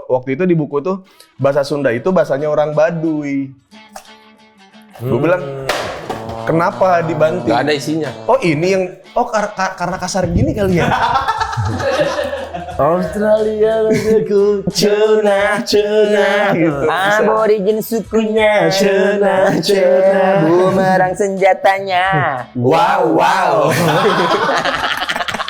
waktu itu di buku tuh bahasa Sunda itu bahasanya orang Baduy. Gue bilang kenapa dibanting? Gak ada isinya. Oh ini yang karena kasar gini kali ya. Australia negeriku Cuna gitu. Aborigin sukunya Cuna bumerang senjatanya. Wow.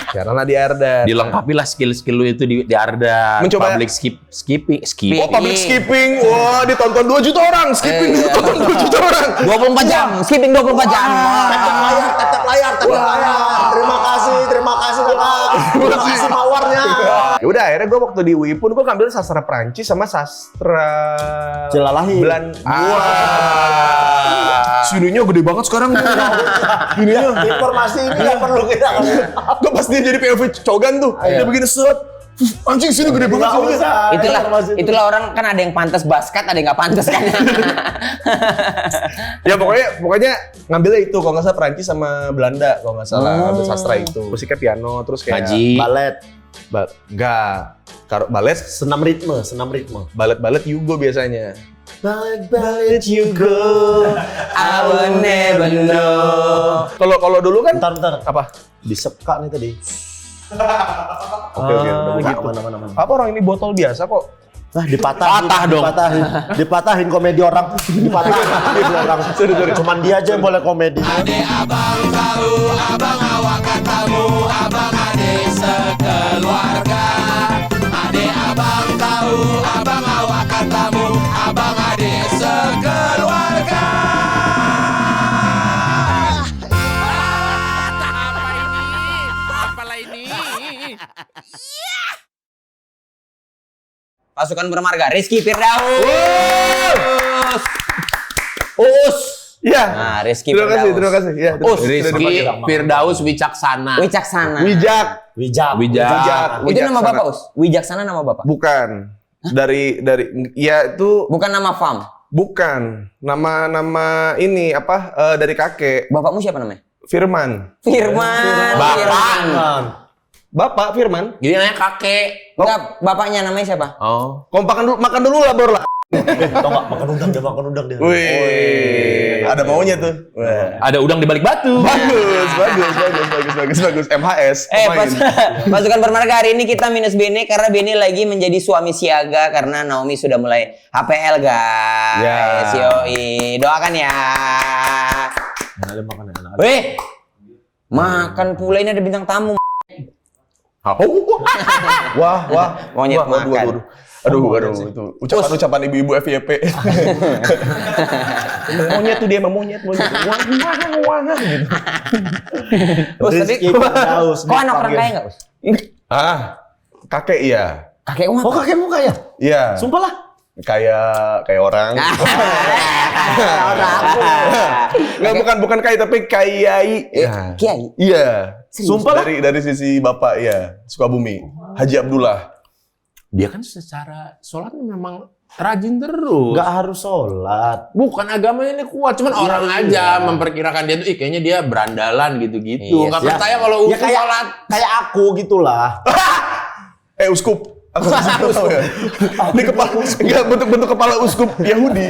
Karena di Ardan. Dilengkapi lah skill-skill lu itu di Ardan. Mencoba public skipping. Oh, public skipping. Wah, ditonton 2 juta orang. Skipping ditonton 2 juta orang. 24 jam, skipping 24 jam. Tetap layar. Terima kasih kakak. Terima kasih mawarnya. Ya udah, akhirnya gue waktu di UI pun gue ngambil sastra Prancis sama sastra Jelalahi. Belanda. Sininya gede banget sekarang. Ininya. Informasi ini nggak perlu kita. Gue pas dia jadi POV Cogan tuh, dia begini set. Anjing sini gede banget sininya. Itulah orang kan ada yang pantas basket, ada yang nggak pantas kan. Ya pokoknya ngambilnya itu kalau nggak salah Prancis sama Belanda kalau nggak salah ambil sastra itu. Musiknya piano terus kayak Haji. Balet. Enggak. Balet Senam ritme. balet Yugo biasanya. Balet you go. I will never know. Kalau dulu kan Bentar. apa? Disepka nih tadi. Oke, udah buka. Gitu. Mana. Apa orang ini botol biasa kok? Dipatahin komedi orang. Dipatahin orang. Sorry. Cuman dia aja yang boleh komedi. Ade abang tahu, abang awak katamu, abang ade sekeluarga. Ade abang tahu, abang awak katamu, abang ade sekeluarga. Apalah ini? Pasukan bermarga Rizky Firdaus. Iya. Nah, Rizky Terima kasih. Ya, Rizky Firdaus Wicaksana. Wicaksana. Wijak. Itu nama bapak, Us? Wijaksana nama bapak? Bukan. Dari ya itu Bukan nama farm. bukan. Nama ini apa dari kakek. Bapakmu siapa namanya? Firman. Bapak Firman. Jadi namanya kakek. Enggak, bapaknya namanya siapa? Oh. Makan dulu lah baru lah. Tau nggak makan udang dia. Wih, ada maunya tuh. Wah. Ada udang di balik batu. Bagus. MHS. Pasukan bermarga hari ini kita minus Bene karena Bene lagi menjadi suami siaga karena Naomi sudah mulai HPL guys. Ya. Yoi, doakan ya. Ada makan enak. Weh, makan pula ini ada bintang tamu. Wah. Monyet makan. Aduh, itu ucapan ibu-ibu FYP. Monyet tuh dia monyet. Wah gitu. Us, tapi kok anak orang kaya nggak, Us? Kakek iya. Kakekmu apa? Oh kakekmu kaya? Iya. Sumpah lah. Kayak orang. Nggak, bukan kaya tapi kayai. Kiai? Iya. Sumpah lah. Dari sisi bapak ya, Sukabumi. Haji Abdullah. Dia kan secara sholat memang rajin terus. Nggak harus sholat. Bukan agamanya ini kuat, cuman orang aja memperkirakan dia tuh kayaknya dia berandalan gitu-gitu. Iya, Nggak ya. percaya kalau Ya kayak sholat. kayak aku gitulah. Uskup. Aku tahu ya. Ini enggak bentuk kepala uskup Yahudi.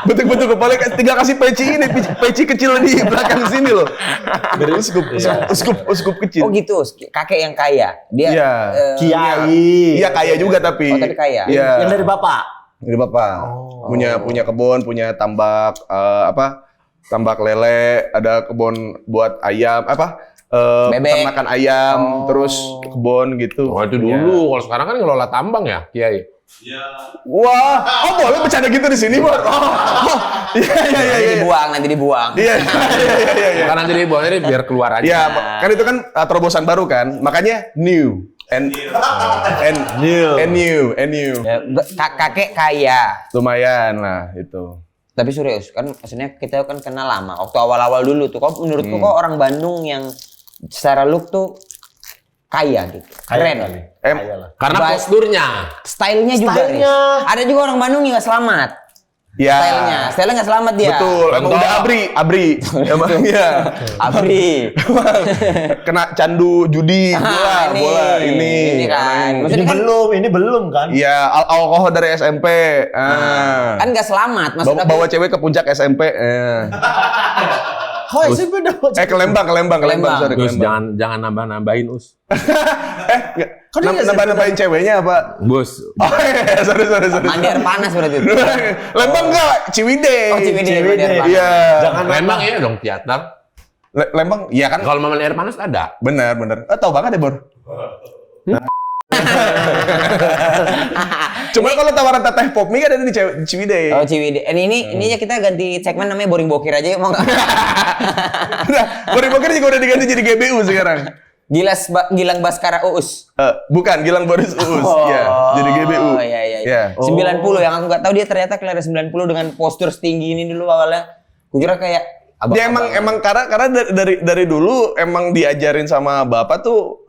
Bentuk kepala tinggal kasih peci kecil di belakang sini loh. Dari uskup kecil. Oh gitu, kakek yang kaya. Dia Iya. Kiai. Iya kaya juga tapi. Oh, tapi kaya. Iya. Yang dari bapak. Dari bapak. Punya kebun, punya tambak tambak lele, ada kebun buat ayam Bebek. ternakan ayam, terus kebun gitu. Oh itu dulu, kalau sekarang kan ngelola tambang ya, Kiai. Wah, boleh bercanda gitu di sini, Bor? Iya. Nanti dibuang. Iya. Karena nanti dibuangnya biar keluar aja. Iya, kan itu kan terobosan baru kan, makanya new. New. Ya, kakek kaya. Lumayan lah itu. Tapi serius, kan maksudnya kita kan kenal lama. Waktu awal-awal dulu tuh, kok menurutku kok orang Bandung yang secara look tuh kaya gitu. Keren. Karena posturnya. Stylenya juga. Riz. Ada juga orang Bandung yang gak selamat. Ya. Stylenya nggak selamat dia. Betul, emang Contoh. udah abri. Emang iya. Abri. Kena candu judi, bola ini. Ini kan. Ini Maksudnya kan, belum kan? Iya, alkohol dari SMP. kan nggak selamat. Maksud aku, Bawa cewek ke puncak SMP. Oh, SMP udah. Ke Lembang, sorry, ke Us, Lembang. jangan nambah-nambahin, Us. Nambah-nambahin ceweknya apa? Bos, Oh iya, sorry. mandi air panas berarti itu. Lembang enggak, Ciwidey. Oh, Ciwidey, mandi air panas. Iya. Jangan Lembang ya dong teater. Lembang, iya kan? Kalau mandi air panas ada. Bener. Tahu banget ya, Bor. Cuma kalau tawaran teteh pop mie kan ada di Ciwidey. Oh, Ciwidey. Ini aja kita ganti segmen namanya Boring Bokir aja yuk, mau nggak? Nah, Boring Bokir juga udah diganti jadi GBU sekarang. Gilang Baskara Uus. Bukan, Gilang Boris Uus. Iya, jadi GBU. Oh, iya. 90 yang aku nggak tahu dia ternyata kelar 90 dengan postur setinggi ini dulu awalnya. Kukira kayak Dia emang karena dari dulu emang diajarin sama bapak tuh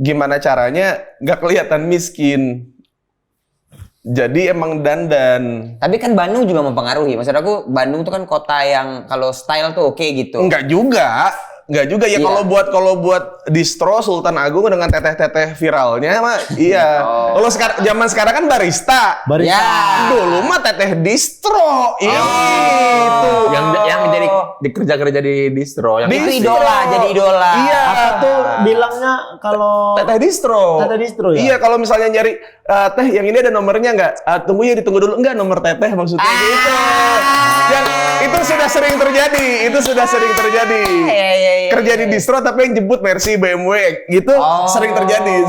gimana caranya nggak kelihatan miskin. Jadi emang dandan. Tapi kan Bandung juga mempengaruhi. Maksud aku Bandung tuh kan kota yang kalau style tuh oke gitu. Enggak juga ya. Iya. Kalau buat distro Sultan Agung dengan teteh-teteh viralnya mah iya. Kalau zaman sekarang kan barista. Ya. Dulu mah teteh distro. Itu. Yang jadi dikerja di distro. Yang Itu jadi idola. Iya. Apa tuh bilangnya kalau Teteh distro. Teteh distro ya? Iya, kalau misalnya nyari teh yang ini ada nomornya nggak? Tunggu ya, ditunggu dulu. Enggak, nomor teteh maksudnya gitu. Yang itu sudah sering terjadi. Iya. Kerja di distro tapi yang jemput Mercy, BMW gitu sering terjadi.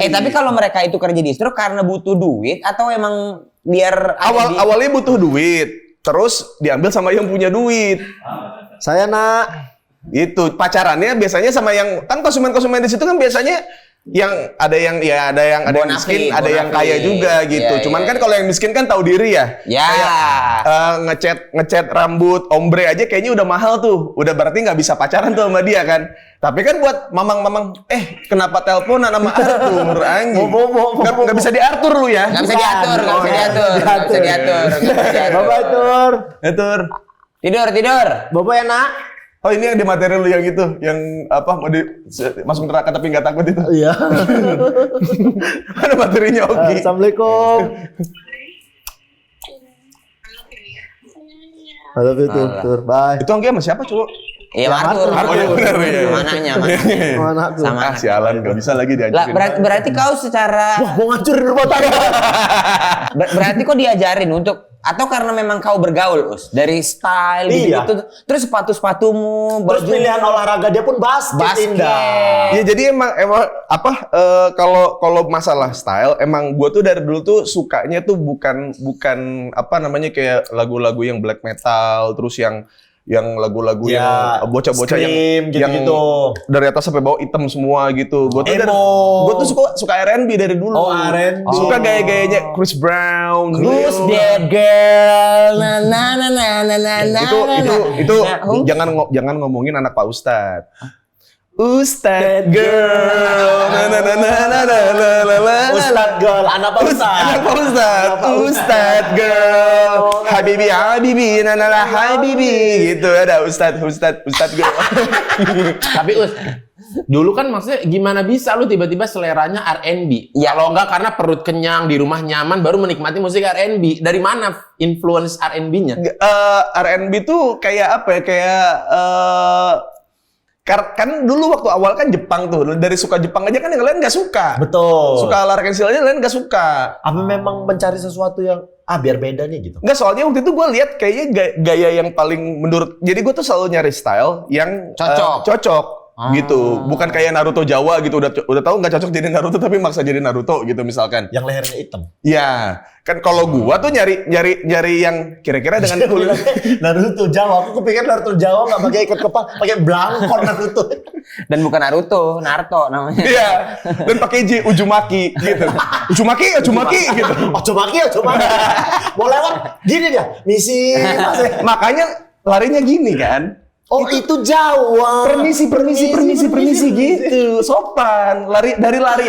Tapi kalau mereka itu kerja distro karena butuh duit atau emang biar ada awalnya butuh duit, terus diambil sama yang punya duit. saya nak Itu pacarannya biasanya sama yang kan konsumen di situ kan biasanya yang ada yang miskin, ada yang kaya juga gitu. Iya, Cuman iya, kan kalau yang miskin kan tahu diri ya. Ya. Ngecat rambut ombre aja kayaknya udah mahal tuh. Udah berarti nggak bisa pacaran tuh sama dia kan. Tapi kan buat mamang-mamang, kenapa teleponan sama Arthur anjing? Nggak bisa diatur lu ya. Nggak bisa diatur. Bapak Tur. Atur. Tidur. Bapak ya nak. Oh ini yang di materi lu yang itu, yang apa mau masuk neraka tapi nggak takut itu. Iya. Ada materinya oke. Assalamualaikum. Halo Tur. Bye. Itu Anggi sama siapa cowok? Iya, Arthur. Oh iya benar ya. Sama anaknya. Mana tuh? Sama Ah sialan nggak bisa lagi Lah, diajarin. berarti kau secara Wah, mau ngancurin rumah tangga. berarti kok diajarin untuk atau karena memang kau bergaul, Us? Dari style Iya. gitu. Terus sepatu-sepatumu, Terus pilihan olahraga dia pun basket. Indah. Ya jadi emang kalau masalah style emang gue tuh dari dulu tuh sukanya tuh bukan apa namanya kayak lagu-lagu yang black metal terus yang lagu-lagu Ya, yang bocah-bocah Scream, yang gitu-gitu. dari atas sampai bawah hitam semua gitu. Gue tuh Emo. gue tuh suka R&B dari dulu. Oh, R&B. Suka gaya-gayanya Chris Brown. Who's gitu. that girl? Na. Itu jangan ngomongin anak Pak Ustadz. Ustadz girl, Ustadz girl, anak Pak Ustadz. Ustadz girl, Habibi, Habibi, gitu ada Ustadz girl. Tapi Us, dulu kan maksudnya gimana bisa lu tiba-tiba seleranya R&B? Ya. Kalau enggak karena perut kenyang, di rumah nyaman, baru menikmati musik R&B. Dari mana influence R&B-nya? R&B tuh kayak apa ya? Kan dulu waktu awal kan Jepang tuh, dari suka Jepang aja kan yang lain nggak suka. Betul. Suka Lara Kensil aja lain nggak suka. Apa memang mencari sesuatu yang biar beda nih gitu? Nggak, soalnya waktu itu gue lihat kayaknya gaya yang paling menurut, jadi gue tuh selalu nyari style yang cocok gitu, bukan kayak Naruto Jawa gitu, udah tahu nggak cocok jadi Naruto tapi maksa jadi Naruto gitu misalkan. Yang lehernya hitam. Ya kan kalau gua tuh nyari yang kira-kira dengan kulit. Naruto Jawa, aku kepikir Naruto Jawa nggak pakai ikat kepala, pakai belangkon Naruto. Dan bukan Naruto namanya. Iya, dan pakai Uzumaki gitu. Uzumaki gitu. Cumaki. Mau lewat gini dia, misi. Makanya larinya gini kan. Oh, itu Jawa. Permisi gitu. Sopan. Lari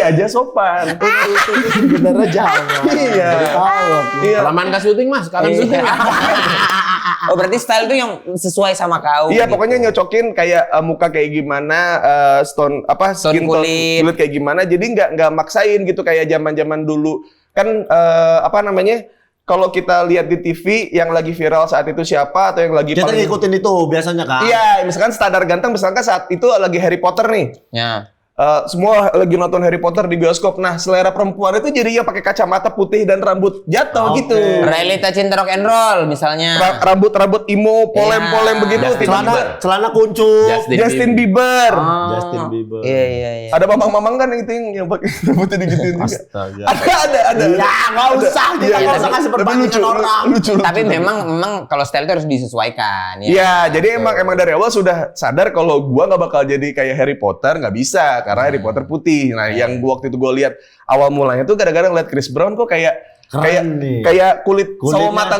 aja sopan. Sebenarnya Jawa. Iya. Tahu. Iya. Kelamaan ke syuting mas, kangen syuting. Oh berarti style tuh yang sesuai sama kau. Iya, gitu. pokoknya nyocokin kayak muka kayak gimana, skin tone kulit kayak gimana. Jadi nggak maksain gitu kayak zaman dulu. Kan kalau kita lihat di TV yang lagi viral saat itu siapa atau yang lagi Kita ngikutin itu biasanya kan. Iya, misalkan standar ganteng, misalkan saat itu lagi Harry Potter nih. Ya. Semua lagi nonton Harry Potter di bioskop. Nah, selera perempuan itu jadi yang pakai kacamata putih dan rambut jatuh Oke. gitu. Realita cinta rock and roll misalnya. Rambut imo, polem-polem Iya. begitu. Celana kuncup. Justin Bieber. Justin Bieber. Iya. Ada mamang-mamang kan yang pakai rambutnya digituin juga. Astaga. Ada. Ya, nggak usah. Kita nggak usah kasih perbandingan orang. Lucu. Tapi memang kalau style itu harus disesuaikan. Iya, jadi emang dari awal sudah sadar kalau gua nggak bakal jadi kayak Harry Potter, nggak bisa karena Harry Potter putih. Nah, yang waktu itu gua lihat awal mulanya tuh kadang-kadang lihat Chris Brown kok kayak kulit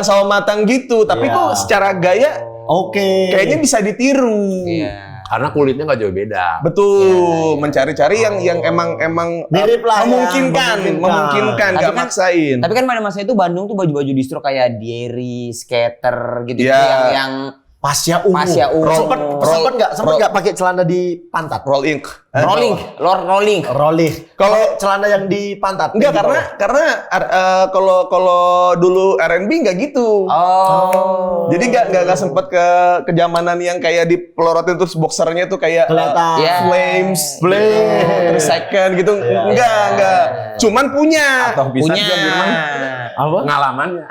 sawo matang gitu, tapi Iya. kok secara gaya Oke. kayaknya bisa ditiru. Iya. Karena kulitnya nggak jauh beda. Betul, mencari-cari yang emang Mirip lah ya, memungkinkan, nggak Tapi kan- maksain. Tapi kan pada masa itu Bandung tuh baju-baju distro kayak Diary, Skater gitu Iya. yang Pasya ungu. Pasya ungu. Sempet nggak pakai celana di pantat? Roll ink. rolling. Kalau celana yang di pantat. Enggak, di bawah. karena kalau dulu R&B nggak gitu. Oh. Jadi nggak sempet ke zamanan yang kayak dipelorotin terus boxernya tuh kayak Kelihatan. Iya. flames, terus second gitu. Enggak. Cuman punya. Punya. Apa? Pengalamannya.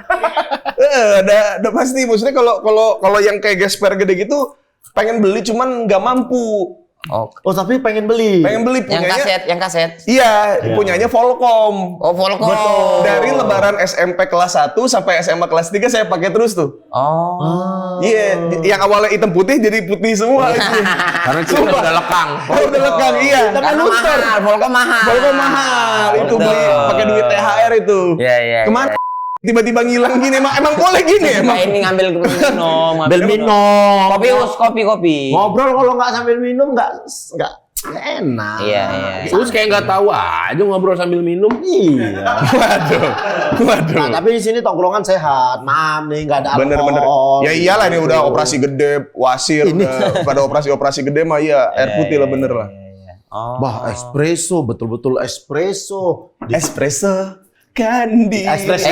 Ada pasti. Maksudnya kalau yang kayak Gesper gede gitu pengen beli cuman nggak mampu. Oh. Oh, tapi pengen beli. Pengen beli Yang punyanya. kaset. Iya, punyanya Volcom. Oh, Volcom. Dari lebaran SMP kelas 1 sampai SMA kelas 3 saya pakai terus tuh. Oh. Iya, yang awalnya hitam putih jadi putih semua itu. Karena kita udah lekang. Udah lekang, iya. Tapi Karena luter. mahal, Volcom mahal. Volcom mahal. Itu Betul. beli pakai duit THR itu. Iya. Kemana? Tiba-tiba ngilang gini, emang boleh gini Nah, emang. ini ngambil minum. Ambil minum. Kopi. Ngobrol kalau nggak sambil minum nggak enak. Iya. Terus kayak nggak tahu aja ngobrol sambil minum. Iya. Waduh. Nah, tapi di sini tongkrongan sehat. Maaf nih, nggak ada alkohol. Bener. Ya iyalah ini udah operasi gede, wasir, pada operasi gede mah ya air putih lah bener lah. Oh. Bah, espresso, betul-betul espresso. Espresso Kandi. Espresso.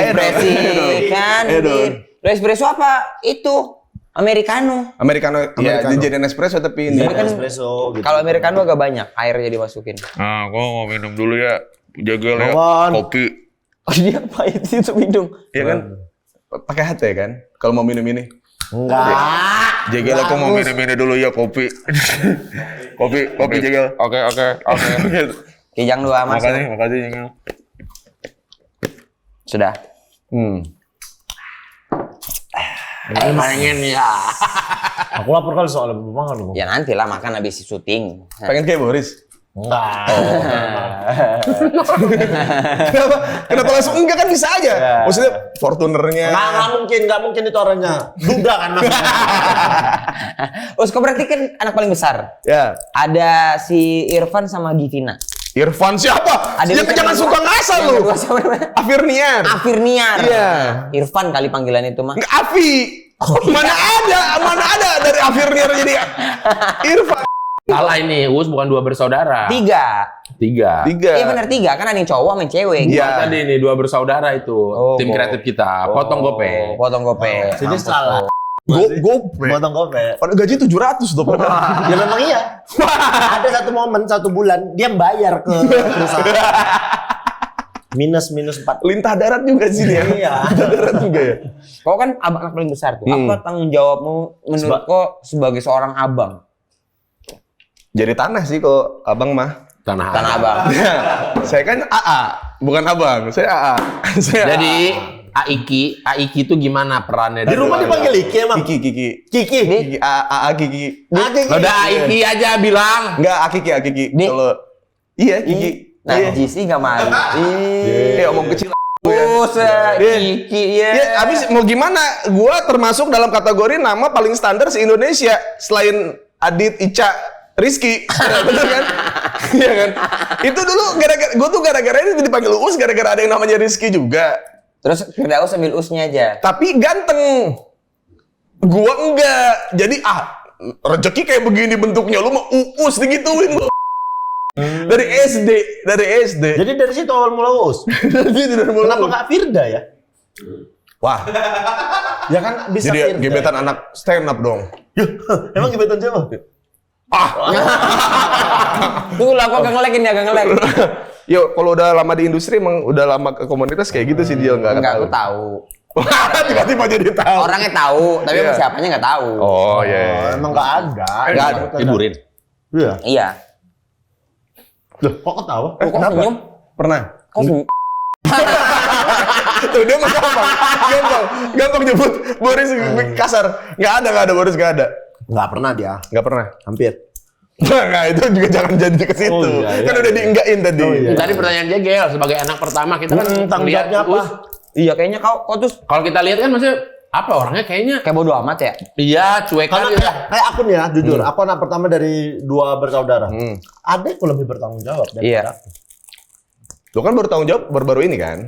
Lo espresso apa? Itu Americano. Americano. Ya, dijadiin espresso tapi ini. Iya, espresso gitu. Kalau Americano agak banyak airnya dimasukin. Nah, gua mau minum dulu ya. Jaga Bawaan. kopi. Oh dia apa itu minum? Iya kan? Pakai hati kan? Kalau mau minum ini. Enggak. Jagal aku mau minum ini dulu ya kopi. kopi Jagal. Oke. Kijang 2 masuk. Makasih Jagal. Sudah. Pengen ya. Aku lapar kali soalnya belum makan loh. Ya nanti lah makan habis syuting. Pengen kayak Boris. Enggak. Kenapa langsung enggak kan bisa aja. Maksudnya Fortunernya. Nggak mungkin itu orangnya. Duda kan maksudnya. Kau berarti kan anak paling besar. Ya. Ada si Irfan sama Givina. Irfan siapa? Ada Dia jangan suka ngasal lu. Afirnian. Afirniar. Iya. Irfan kali panggilan itu mah. Nggak, Afi. Mana ada dari Afirnian jadi Irfan. Salah ini, Us bukan 2 bersaudara. 3. 3. Iya benar 3 kan ada yang cowok sama yang cewek. Iya. Tadi ini 2 bersaudara itu. Tim kreatif kita. Potong gope. Potong gope. Sini salah. Gope. Potong gope. Pada gaji 700 tuh. Ya memang iya. Ada satu momen 1 bulan dia bayar ke perusahaan. minus 4. Lintah darat juga sih dia. Iya. Lintah darat juga ya. Kau kan abang anak paling besar tuh. Apa tanggung jawabmu menurut kau sebagai seorang abang? Jadi tanah sih kok abang mah. Tanah Abang. Ya, saya kan AA, bukan abang. Saya AA. Jadi Aiki itu gimana perannya? Di rumah dipanggil Iki emang. Kiki. Kiki. AA Kiki. Udah Aiki aja bilang. Enggak, Akiki. Nih. Kalau iya Kiki. Nah, Jisi nggak malu. Kayak omong kecil. Ya. Ulus, Kiki, ya. Ya, abis mau gimana? Gua termasuk dalam kategori nama paling standar se-Indonesia selain Adit, Ica, Rizky. Bener kan? Iya kan? Itu dulu gara-gara ini dipanggil Uus gara-gara ada yang namanya Rizky juga. Terus Firdaus ambil usnya aja. Tapi ganteng. Gua enggak. Jadi rezeki kayak begini bentuknya lu mah Uus digituin lu. Dari SD. Jadi dari situ awal mula Uus. Kenapa nggak Firda ya? Wah, Ya kan bisa jadi Firda. gebetan anak stand up dong. Emang gebetan siapa? Tuh lah kok gak ngelek. Yo, kalau udah lama di industri emang udah lama ke komunitas kayak gitu sih dia nggak Enggak, tahu. aku tahu. Tiba-tiba jadi tahu. Orangnya tahu, tapi Iya. siapanya nggak tahu. Oh iya. Emang nggak ada. Nggak ada. Liburin. Iya. Iya. Loh, kok ketawa? Kok senyum? Pernah. Kok senyum? Tuh dia mah gampang nyebut Boris kasar. Nggak ada Boris nggak ada. Nggak pernah dia. Nggak pernah. Hampir. Nah, itu juga jangan jadi ke situ. Oh, iya, Kan iya. udah dienggain tadi. Oh, iya. Tadi pertanyaan Jegel sebagai anak pertama kita kan Tanggung lihat jawabnya apa? Uus. Iya, kayaknya kau terus Kalau kita lihat kan maksudnya apa orangnya kayaknya kayak bodo amat ya. iya cuek Karena aja. kayak aku nih ya, jujur, aku anak pertama dari 2 bersaudara. Hmm. Adekku lebih bertanggung jawab daripada Iya. aku. Lo kan baru tanggung jawab baru-baru ini kan?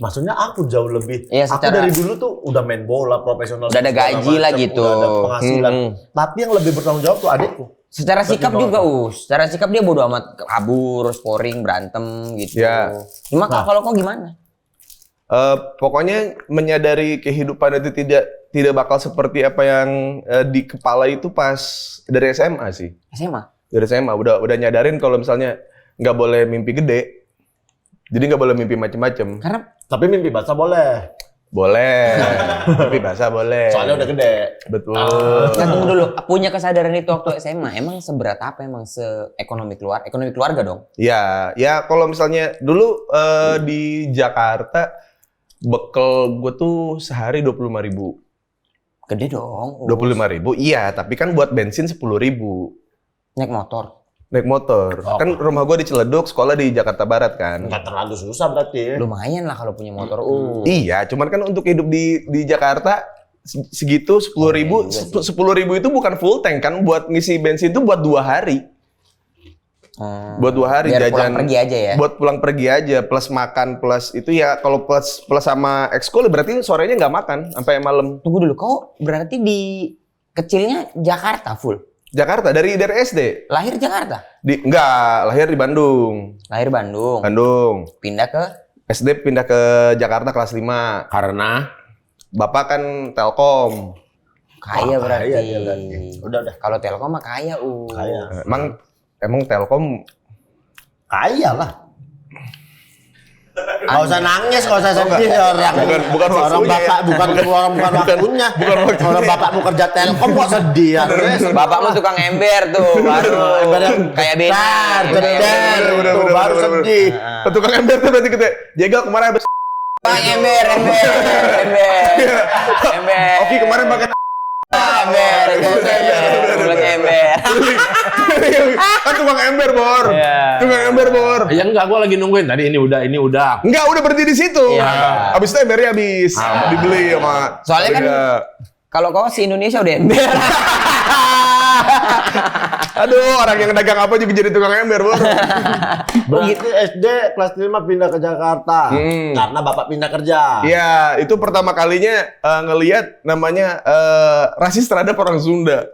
Maksudnya aku jauh lebih. Iya, aku secara- dari dulu tuh udah main bola profesional. Udah ada segala gaji lah macam, gitu. Udah ada penghasilan. Hmm. Tapi yang lebih bertanggung jawab tuh adekku. Secara sikap bawah. juga secara sikap dia bodo amat kabur, scoring, berantem gitu. Ya. Cuma Nah. kalau kau gimana? Pokoknya menyadari kehidupan itu tidak bakal seperti apa yang di kepala itu pas dari SMA sih. SMA. Dari SMA udah nyadarin kalau misalnya nggak boleh mimpi gede. Jadi nggak boleh mimpi macem-macem. Karena Tapi mimpi basah boleh. Boleh. Mimpi basah boleh. Soalnya udah gede. Betul. tunggu dulu, punya kesadaran itu waktu SMA, emang seberat apa emang ekonomi keluarga dong? Ya kalau misalnya dulu di Jakarta bekal gue tuh sehari 25.000. Gede dong. 25.000, iya. Tapi kan buat bensin 10.000. Naik motor. Naik motor. Oh. Kan rumah gue di Ciledug, sekolah di Jakarta Barat kan. Nggak terlalu susah berarti. Lumayan lah kalau punya motor. Iya, cuman kan untuk hidup di Jakarta segitu 10.000, iya juga 10.000 itu bukan full tank kan, buat ngisi bensin itu buat 2 hari. Buat 2 hari Biar jajan. pulang pergi aja ya. Buat pulang pergi aja, plus makan, plus itu ya kalau plus sama ekskul berarti sorenya nggak makan sampai malam. Tunggu dulu, kau berarti di kecilnya Jakarta full. Jakarta dari SD. Lahir Jakarta. Enggak, lahir di Bandung. Lahir Bandung. Bandung. Pindah ke SD pindah ke Jakarta kelas 5. Karena Bapak kan Telkom. kaya Wah, berarti. kaya dia berarti. Udah. Kalau Telkom mah kaya, Kaya. Emang Telkom Kaya lah. Gak usah nangis, gak usah sedih orang. Bukan orang waktunya bapak, ya. bukan waktunya. bukan waktunya. Orang bapakmu kerja Telkom kok sedih ya. Bapakmu tukang ember tuh, baru Ember yang kayak beda. Ceder, Bener, tuh bener, baru bener, sedih. tukang ember tuh berarti kita Jegal kemarin habis Bang ember. Oki kemarin pakai Ember. kan tukang ember Bor. Iya. Tukang ember Bor. ya enggak, gua lagi nungguin tadi ini udah. Enggak, udah berhenti di situ. Iya. Habis itu embernya habis. Dibeli sama Soalnya kan Iya. kalau kau si Indonesia udah ember. Aduh, orang yang dagang apa juga jadi tukang ember, Bor. Berarti SD kelas 5 pindah ke Jakarta. Karena bapak pindah kerja. Iya, itu pertama kalinya ngelihat namanya rasis terhadap orang Sunda.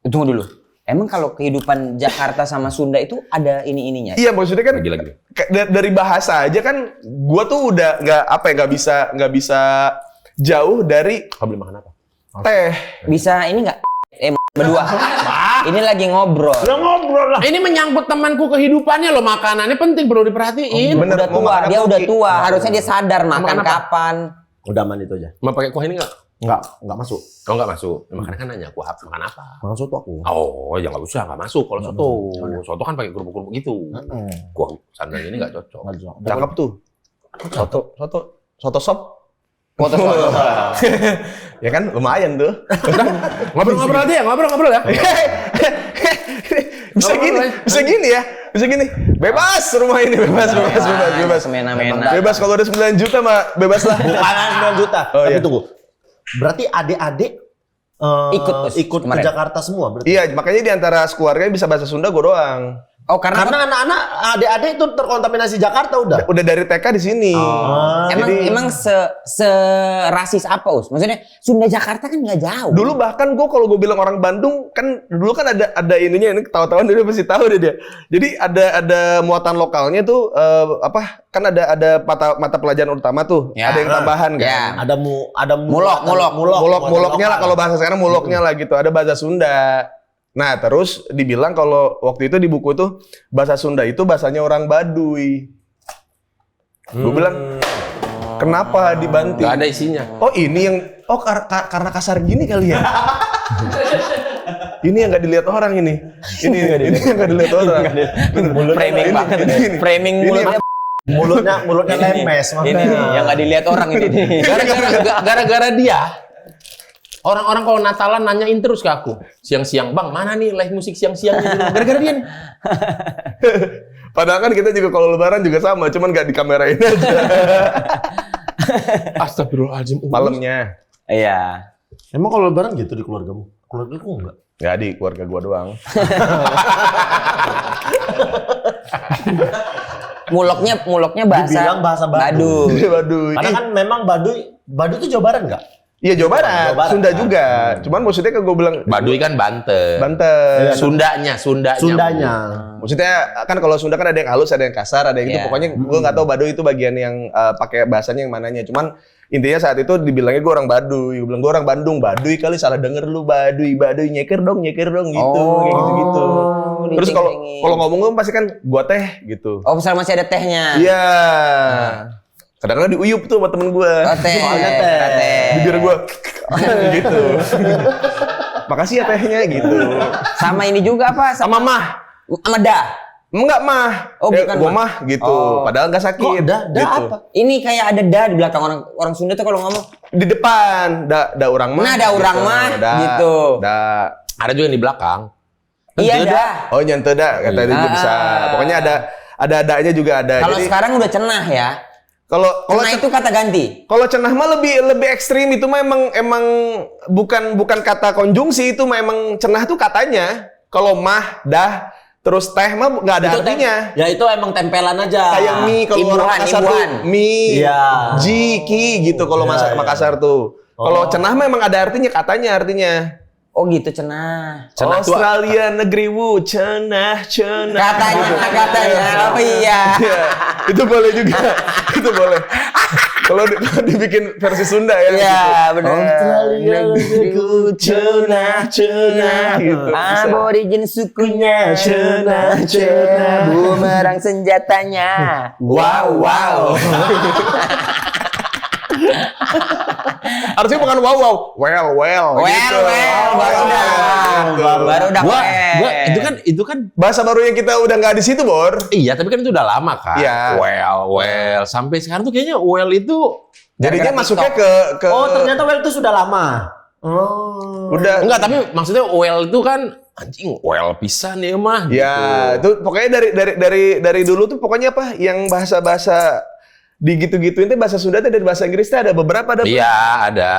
Tunggu dulu. Emang kalau kehidupan Jakarta sama Sunda itu ada ininya? Iya, maksudnya kan Lagi-lagi. dari bahasa aja kan gua tuh udah nggak bisa jauh dari Kau beli makan apa? teh. Bisa ini nggak? Berdua. Ini lagi ngobrol. Udah ngobrol lah. Ini menyangkut temanku kehidupannya loh, makanannya penting perlu diperhatiin. Bener, Udah mau tua, makan dia apa, udah Ki? tua. Harusnya dia sadar makan makan apa? kapan. Udah aman itu aja. Mau pakai kuah ini enggak? Enggak masuk. Oh enggak masuk. Makanya kan nanya kuah apa, makan apa? Maksud aku. Oh, ya nggak usah, nggak masuk kalau soto. Soto kan pakai kerupuk-kerupuk gitu. Kuah sandal ini nggak cocok. Cakep tuh. Soto sop. Foto foto. Ya kan lumayan tuh. Ngobrol-ngobrol aja ya, ngobrol ya. Bisa gini ya. Bisa gini. Bebas rumah ini, bebas. Semena-mena. Bebas kalau ada 9 juta mah bebas lah. Bukan 9 juta. Oh, Tapi iya. tunggu. Berarti adik-adik ikut ke Iya. Jakarta semua berarti. Iya, makanya di antara sekeluarga bisa bahasa Sunda gue doang. Oh, karena Karena adik-adik itu terkontaminasi Jakarta udah. Udah dari TK di sini. emang rasis apa, Us? Maksudnya Sunda Jakarta kan nggak jauh. Dulu bahkan gue kalau gue bilang orang Bandung kan dulu kan ada ininya, ini ketawa-tawa dia pasti tahu deh dia. Jadi ada muatan lokalnya tuh kan ada mata pelajaran utama tuh. Ya. Ada yang tambahan kan. Ya. Ada Muloknya lah kalau bahasa sekarang muloknya lah gitu. Ada bahasa Sunda. Nah, terus dibilang kalau waktu itu di buku tuh bahasa Sunda itu bahasanya orang Baduy. Gue bilang, kenapa dibanting? Gak ada isinya. Oh ini yang, karena kasar gini kali ya? Ini yang nggak dilihat orang ini. Ini yang nggak dilihat orang. Framing banget. Framing mulutnya. mulutnya lemes Ini makanya. yang nggak dilihat orang ini. Gara-gara dia, orang-orang kalau Natalan nanyain terus ke aku, siang-siang, Bang, mana nih live musik siang-siangnya? Gara-gara dia nih. Padahal kan kita juga kalau lebaran juga sama, cuman nggak dikamerain aja. Astagfirullahaladzim. Malamnya. Iya. Emang kalau lebaran gitu di keluargamu? Keluargaku enggak. Nggak di keluarga gua doang. Muloknya bahasa. Dibilang bahasa Baduy. Baduy. Karena kan memang Baduy itu Jawa Barat enggak? Iya Jawa Barat, Jawa Barat, Sunda kan? juga. Cuman maksudnya kan gue bilang Baduy kan Banten. Banten. Sundanya. Maksudnya kan kalau Sunda kan ada yang halus, ada yang kasar, ada yang itu. Iya. Pokoknya gue nggak tahu Baduy itu bagian yang pakai bahasanya yang mananya. Cuman intinya saat itu dibilangnya gue orang Baduy. Gue bilang gue orang Bandung. Baduy kali salah denger lu Baduy nyeker dong gitu, kayak gitu-gitu. Terus kalau ngomong gue pasti kan gua teh gitu. Oh, misal masih ada tehnya. Iya. Kadang-kadang diuyup tuh sama temen gue. Oh, teh. Soalnya teh. Bibir gue gitu. Makasih ya tehnya gitu. Sama ini juga apa? Sama mah. Sama dah. Enggak mah. Oh, bukan gua mah. mah gitu. Oh. Padahal enggak sakit. Kok dah gitu. apa? Ini kayak ada dah di belakang orang Sunda tuh kalau ngomong. Di depan, da orang mah. Nah, da urang mah, gitu. Da. Ada juga yang di belakang. Iya dah. Oh, nyente da, kata dia juga bisa. Pokoknya ada adanya juga ada. Kalau Jadi sekarang udah cenah ya. kalau Cenah itu kata ganti. kalau cenah mah lebih ekstrim, itu mah emang bukan kata konjungsi, itu mah emang cenah tuh katanya. Kalau mah, dah, terus teh mah nggak ada Itu artinya. Ya itu emang tempelan aja. Kayak mie kalau orang Makassar tuh mie, Iya. ji, ki gitu kalau Iya, iya. Makassar tuh. Kalau cenah mah emang ada artinya, katanya artinya. Oh gitu cenah. Cenah tuh- Australia negerimu, cenah. Katanya. Oh iya. Iya, itu boleh juga. Itu boleh. Kalau dibikin versi Sunda ya. Iya, gitu. benar. Australia negeriku, cenah gitu. Bisa. Aborigin sukunya cenah. Bumerang senjatanya. Wow. Harusnya bukan wow. Well. gitu. Baru dah. Gua itu kan Bahasa baru yang kita udah nggak di situ, Bor. iya, tapi kan itu udah lama kan. Iya. Well. Sampai sekarang tuh kayaknya well itu Jadinya Gara-gara masuknya ke Oh, ternyata well itu sudah lama. Oh. udah enggak, tapi maksudnya well itu kan anjing well pisan ya mah. ya, gitu. itu pokoknya dari dulu tuh pokoknya apa yang bahasa-bahasa digitu-gituin tuh bahasa Sunda tuh dari bahasa Inggris tuh ada beberapa ada. Iya, ada.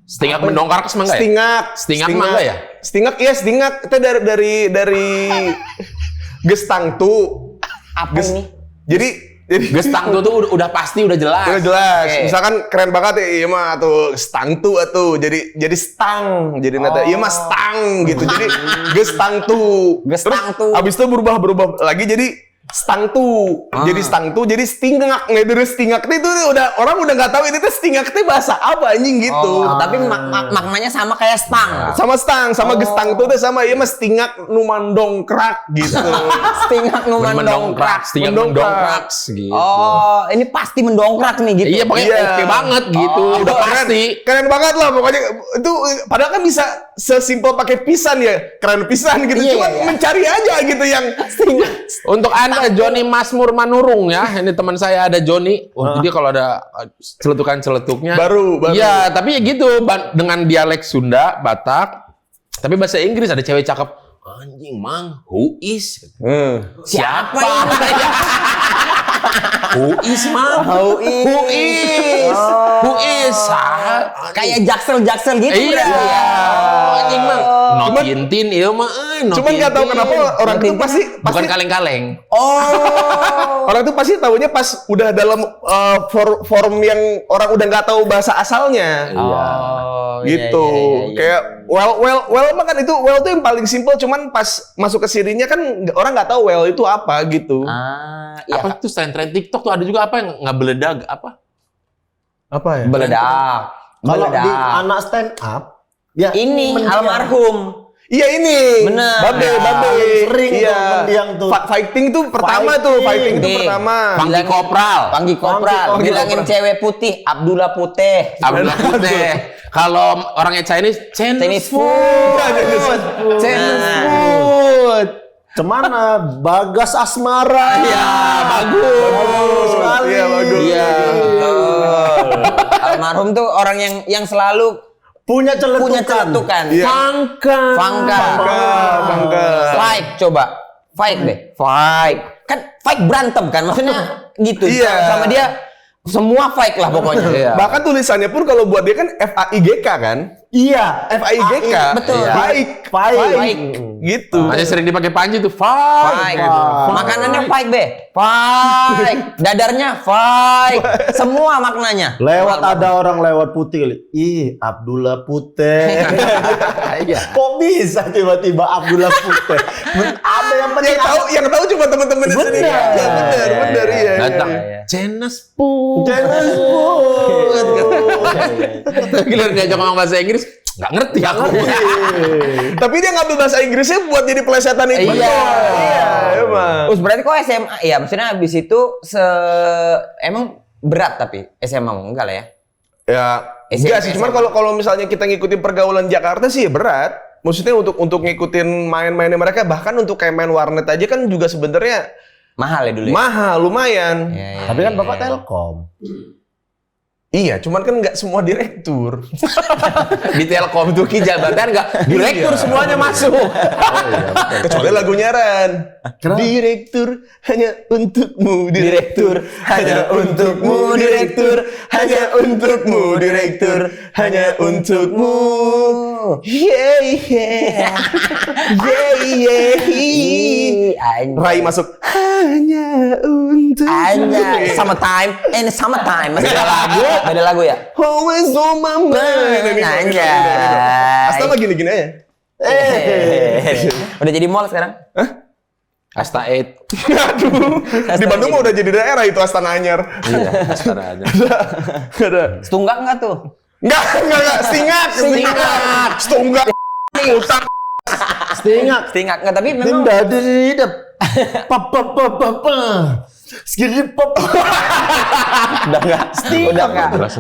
Stingak mendongkrak semang enggak ya? Stingak mah enggak ya? Stingak iya, stingak itu dari gestang tuh. Apa ini? Jadi Gestang tuh udah pasti udah jelas. udah jelas. Oke. Misalkan keren banget ya, iya mah tuh stang tuh atuh. Jadi stang. Jadi nata iya mah stang gitu. Jadi gestang tuh. Gestang Terus tuh. abis itu berubah lagi jadi stang tuh. Jadi stang tuh jadi stingak. Nah, dari stingak itu udah orang udah nggak tahu ini tuh stingak itu bahasa apa anjing gitu. Oh, tapi maknanya sama kayak stang. Sama stang, sama gestang tuh sama iya mah stingak numandongkrak gitu. Stingak nu mendongkrak. Stingak Mendongkrak. mendongkrak gitu. Oh, ini pasti mendongkrak nih gitu. Iya, pokoknya Iya. oke banget gitu. Oh, Udah pasti. Keren banget lah pokoknya itu padahal kan bisa sesimpel pakai pisan ya, keren pisan gitu. Iya, Cuma iya. mencari aja gitu yang Untuk Anda Joni Masmur Manurung ya, ini teman saya ada Joni. Wah, dia kalau ada celetukan-celetuknya. Baru. Iya, tapi ya gitu dengan dialek Sunda, Batak, tapi bahasa Inggris ada cewek cakep. Anjing, Mang, who is? Siapa ini? Who is, Mang? Who is? Who is? Kayak jaksel gitu Iya. berarti ya. Anjing, Mang. Notintin, iya mah. Cuman nggak tahu kenapa orang itu pasti Bukan kaleng-kaleng. orang itu pasti tahunya pas udah dalam form yang orang udah nggak tahu bahasa asalnya. Oh, Gitu. iya. Kayak well mah kan itu well itu yang paling simple, cuman pas masuk ke sirinya kan orang nggak tahu well itu apa gitu. Iya. Apa tuh tren TikTok tuh ada juga apa yang nggak beledag apa? Apa ya? Beledak. Kalau di Beledak. anak stand up, ya Ini mendiang. almarhum. Iya ini. Bener. Babe. Sering tuh Iya. mendiang tuh. Fighting tuh pertama tuh, fighting itu Nih. pertama. Panggi Kopral. Panggi Kopral. Panggi Bilangin Kopral. cewek putih, Abdullah Putih. Abdullah Putih. Kalau orangnya Chinese, Chinese food. food. Chinese Nah. food. Cemana Bagas Asmara. Iya, bagus. sekali. Iya, bagus. Iya. Almarhum tuh orang yang selalu Punya punya celetukan. celetukan. Iya. Fangka. Bangga. Fight coba. Fight deh. Fight. Kan fight berantem kan maksudnya gitu. Iya. Sama dia semua fight lah pokoknya. Bahkan tulisannya pun kalau buat dia kan FAIGK kan? Iya. FAIGK. Betul. Baik. Baik. Gitu. Masih sering dipakai Panji tuh. Fight. Fight. Gitu. Makanannya fight be. Fight. Dadarnya fight. Semua maknanya. Lewat ada orang lewat putih. Ih, Abdullah Putih. Iya. Kok bisa tiba-tiba Abdullah Putih? Ada yang penting Yang tahu cuma teman-teman di sini. Bener. Ya, bener iya. Datang. Iya. Chinese food. jangan Gila diajak ngomong bahasa Inggris, nggak ngerti aku. Tapi dia ngambil bahasa Inggrisnya buat jadi pelesetan itu. Iya. Iya, emang. Berarti kok SMA? Ya maksudnya habis itu emang berat tapi SMA mau enggak lah ya. Ya, SMP, enggak sih. Cuman kalau misalnya kita ngikutin pergaulan Jakarta sih berat. Maksudnya untuk ngikutin main-mainnya mereka, bahkan untuk kayak main warnet aja kan juga sebenarnya Mahal ya dulu ya. mahal, lumayan. Iya, Tapi kan iya, Bapak iya. Telkom. Iya, cuman kan nggak semua direktur. Di Telkom tuh jabatan nggak direktur semuanya masuk. Kecuali lagunya Ran. Kenapa? Direktur hanya untukmu, direktur hanya untukmu, direktur hanya untukmu, direktur hanya untukmu. Yeah, yeah, yeah, yeah. Rai masuk hanya untuk Aja summertime, summertime. Beda lagu ya. Always on my mind. Anjay. Asta mah gini-gini aja. Udah jadi mall sekarang? Asta 8. Aduh, di Bandung mah udah jadi daerah itu Astana Anyar. Iya, Astana aja. Gak ada. Setunggak enggak tuh? Enggak, stingak. Setunggak. Utang. Stingak. Setingak enggak tapi memang Tindak didap. Papa. Segini papa.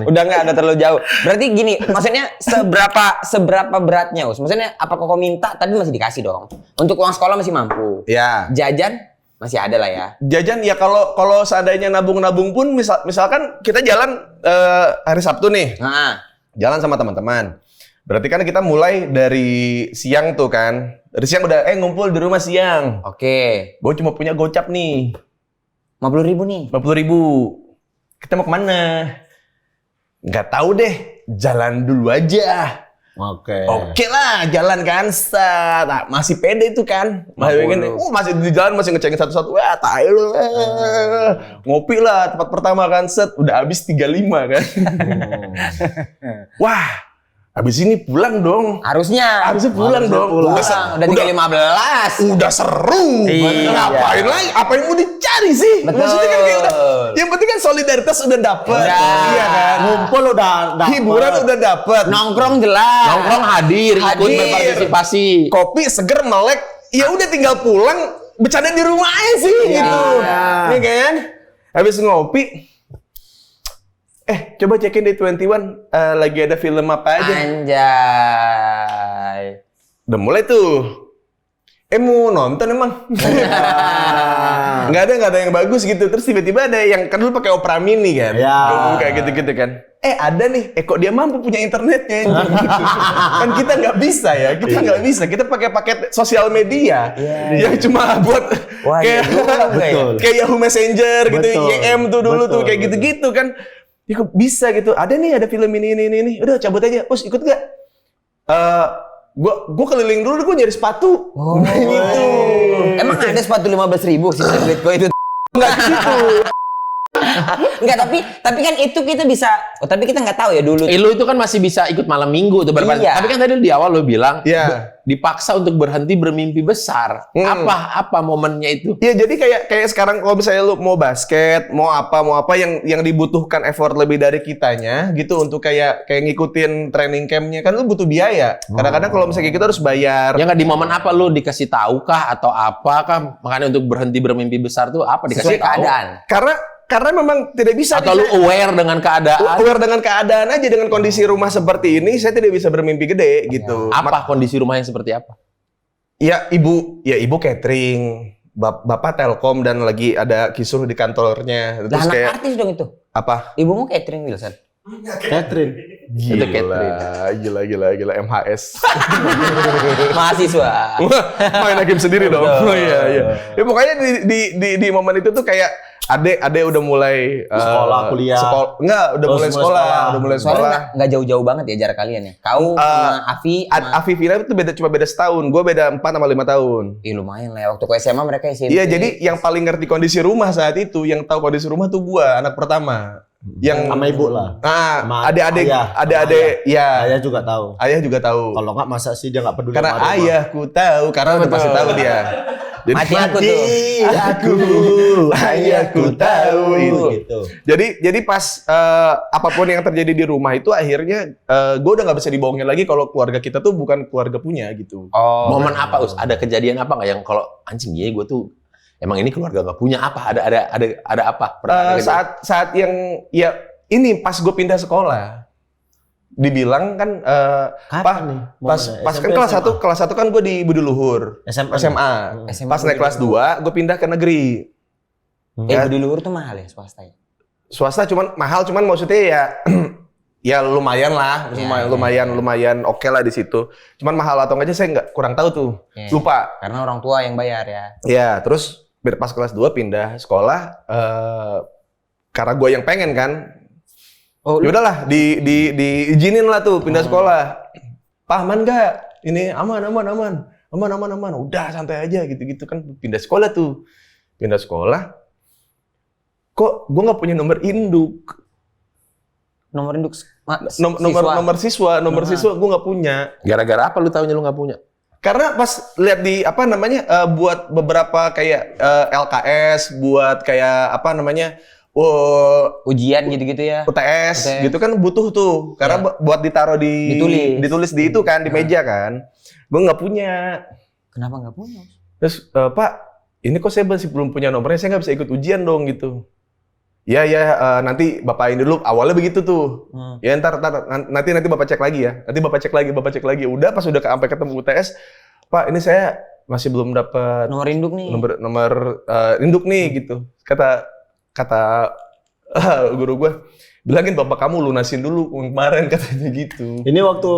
udah enggak terlalu jauh. Berarti gini, maksudnya seberapa beratnya, Us? Maksudnya apakah kau minta tapi masih dikasih dong? Untuk uang sekolah masih mampu. Ya. Jajan masih ada lah ya. Jajan ya kalau seandainya nabung pun misalkan kita jalan hari Sabtu nih. Nah, Jalan sama teman-teman. Berarti kan kita mulai dari siang tuh kan. Dari siang udah ngumpul di rumah siang. oke. Gue cuma punya gocap nih. 50.000 nih. 50.000. Kita mau kemana? Nggak tahu deh. Jalan dulu aja. Oke. Oke lah, jalan kan. Set. Nah, masih pede itu kan. Masih di jalan masih ngecengin satu-satu. Wah, tai lu. Ngopi lah tempat pertama kan. Set. Udah habis 35 kan. Wah, habis ini pulang dong. Harusnya pulang dong. Udah 3.15. Udah seru. Iya. Ngapain lagi? Apa yang mau dicari sih? Betul. Maksudnya kan kayak udah. Yang penting kan solidaritas udah dapet. Udah. Iya kan. Ngumpul udah dapet. Hiburan udah dapet. Nongkrong jelas. Nongkrong hadir, ikut Hadir. berpartisipasi. Kopi seger melek. Ya udah tinggal pulang. Bercanda di rumah aja sih gitu. Nih kan. Habis ngopi. Coba cekin di 21 lagi ada film apa aja. Anjay. Udah mulai tuh. Mau nonton emang? Nggak ada yang bagus gitu. Terus tiba-tiba ada yang kan dulu pakai Opera Mini kan. Ya. Kayak gitu-gitu kan. ada nih, kok dia mampu punya internetnya. Kan kita nggak bisa ya, kita pakai paket sosial media yang cuma buat Wah, kayak kayak Yahoo Messenger gitu, YM tuh dulu tuh kayak gitu-gitu kan. Ya kok bisa gitu. Ada nih, ada film ini. Udah cabut aja. Us ikut nggak? Gua keliling dulu, gua nyari sepatu. Gitu. Emang ada sepatu 15.000 sisa duit gue itu? Nggak gitu. Enggak, tapi kan itu kita bisa, tapi kita nggak tahu ya dulu. Lu itu kan masih bisa ikut malam minggu tuh berapa. Iya. Tapi kan tadi di awal lu bilang Iya. dipaksa untuk berhenti bermimpi besar. Apa momennya itu? Ya jadi kayak sekarang kalau misalnya lu mau basket, mau apa yang dibutuhkan effort lebih dari kitanya gitu untuk kayak ngikutin training campnya kan lu butuh biaya. Kadang-kadang kalau misalnya kita harus bayar. Ya nggak di momen apa lu dikasih tahu kah atau apakah makanya untuk berhenti bermimpi besar tuh apa dikasih Sesuai keadaan. Karena memang tidak bisa. Atau lu aware dengan keadaan? Aware dengan keadaan aja, dengan kondisi rumah seperti ini, saya tidak bisa bermimpi gede gitu. Apa kondisi rumah yang seperti apa? Ya ibu catering, bapak telkom dan lagi ada kisruh di kantornya. Lah anak artis dong itu. Apa? Ibumu catering Wilson. Catherine. Itu catering. Gila MHS. Mahasiswa. Main hakim sendiri dong. Oh iya. Ya pokoknya di momen itu tuh kayak Ade udah mulai Sekolah, kuliah. Udah mulai sekolah. Soalnya nggak jauh-jauh banget ya jarak kalian ya. Kau sama Afi, Afi Vina itu cuma beda setahun. Gue beda 4 sama 5 tahun. lumayan lah ya. Waktu ke SMA mereka SMP. Iya, jadi yang paling ngerti kondisi rumah saat itu, yang tahu kondisi rumah tuh gue, anak pertama. Yang Sama ibu lah. Sama adik-adik, ya. Ayah juga tahu. Ayah juga tahu. Kalau nggak masa sih dia nggak peduli. Karena sama rumah. ayahku tahu, karena udah pasti tahu dia. Jadi, Mati aku tuh. ayahku tahu itu. Gitu. Jadi pas apapun yang terjadi di rumah itu akhirnya gue udah nggak bisa dibohongin lagi kalau keluarga kita tuh bukan keluarga punya gitu. Oh. Momen apa Us? Ada kejadian apa nggak yang kalau anjing gue tuh emang ini keluarga nggak punya apa? Ada apa? Pernah ada kejadian? Saat yang ya ini pas gue pindah sekolah dibilang kan Kapan nih? pas kan SMP, kelas 1 kan gue di Budi Luhur SMA. SMA. Pas naik kelas 2 gue pindah ke negeri. Budi Luhur tuh mahal ya swasta ya? Swasta mahal maksudnya ya ya lumayan lah, lumayan oke lah di situ. Cuman mahal atau enggak aja saya kurang tahu tuh. Lupa. Karena orang tua yang bayar ya. Ya, terus pas kelas 2 pindah sekolah karena gue yang pengen kan. Oh, ya udahlah diizinin lah tuh pindah sekolah. Pak, aman enggak? Ini aman. Udah santai aja gitu-gitu kan pindah sekolah tuh. Pindah sekolah. Kok gue nggak punya nomor induk? Nomor induk Nomor siswa gue nggak punya. Gara-gara apa lu tahunya lu nggak punya? Karena pas lihat di buat beberapa kayak LKS, buat kayak ujian gitu-gitu ya. UTS gitu kan butuh tuh. Karena buat ditaruh ditulis di itu kan di meja kan. Gue nggak punya. Kenapa nggak punya? Terus Pak, ini kok saya masih belum punya nomornya, saya nggak bisa ikut ujian dong gitu. Ya, nanti Bapak ini dulu, awalnya begitu tuh. Ya ntar nanti Bapak cek lagi ya. Nanti Bapak cek lagi. Udah pas udah sampai ketemu UTS, Pak ini saya masih belum dapat nomor induk nih. Nomor induk nih gitu. Kata guru gue, bilangin bapak kamu lunasin dulu kemarin katanya gitu. Ini waktu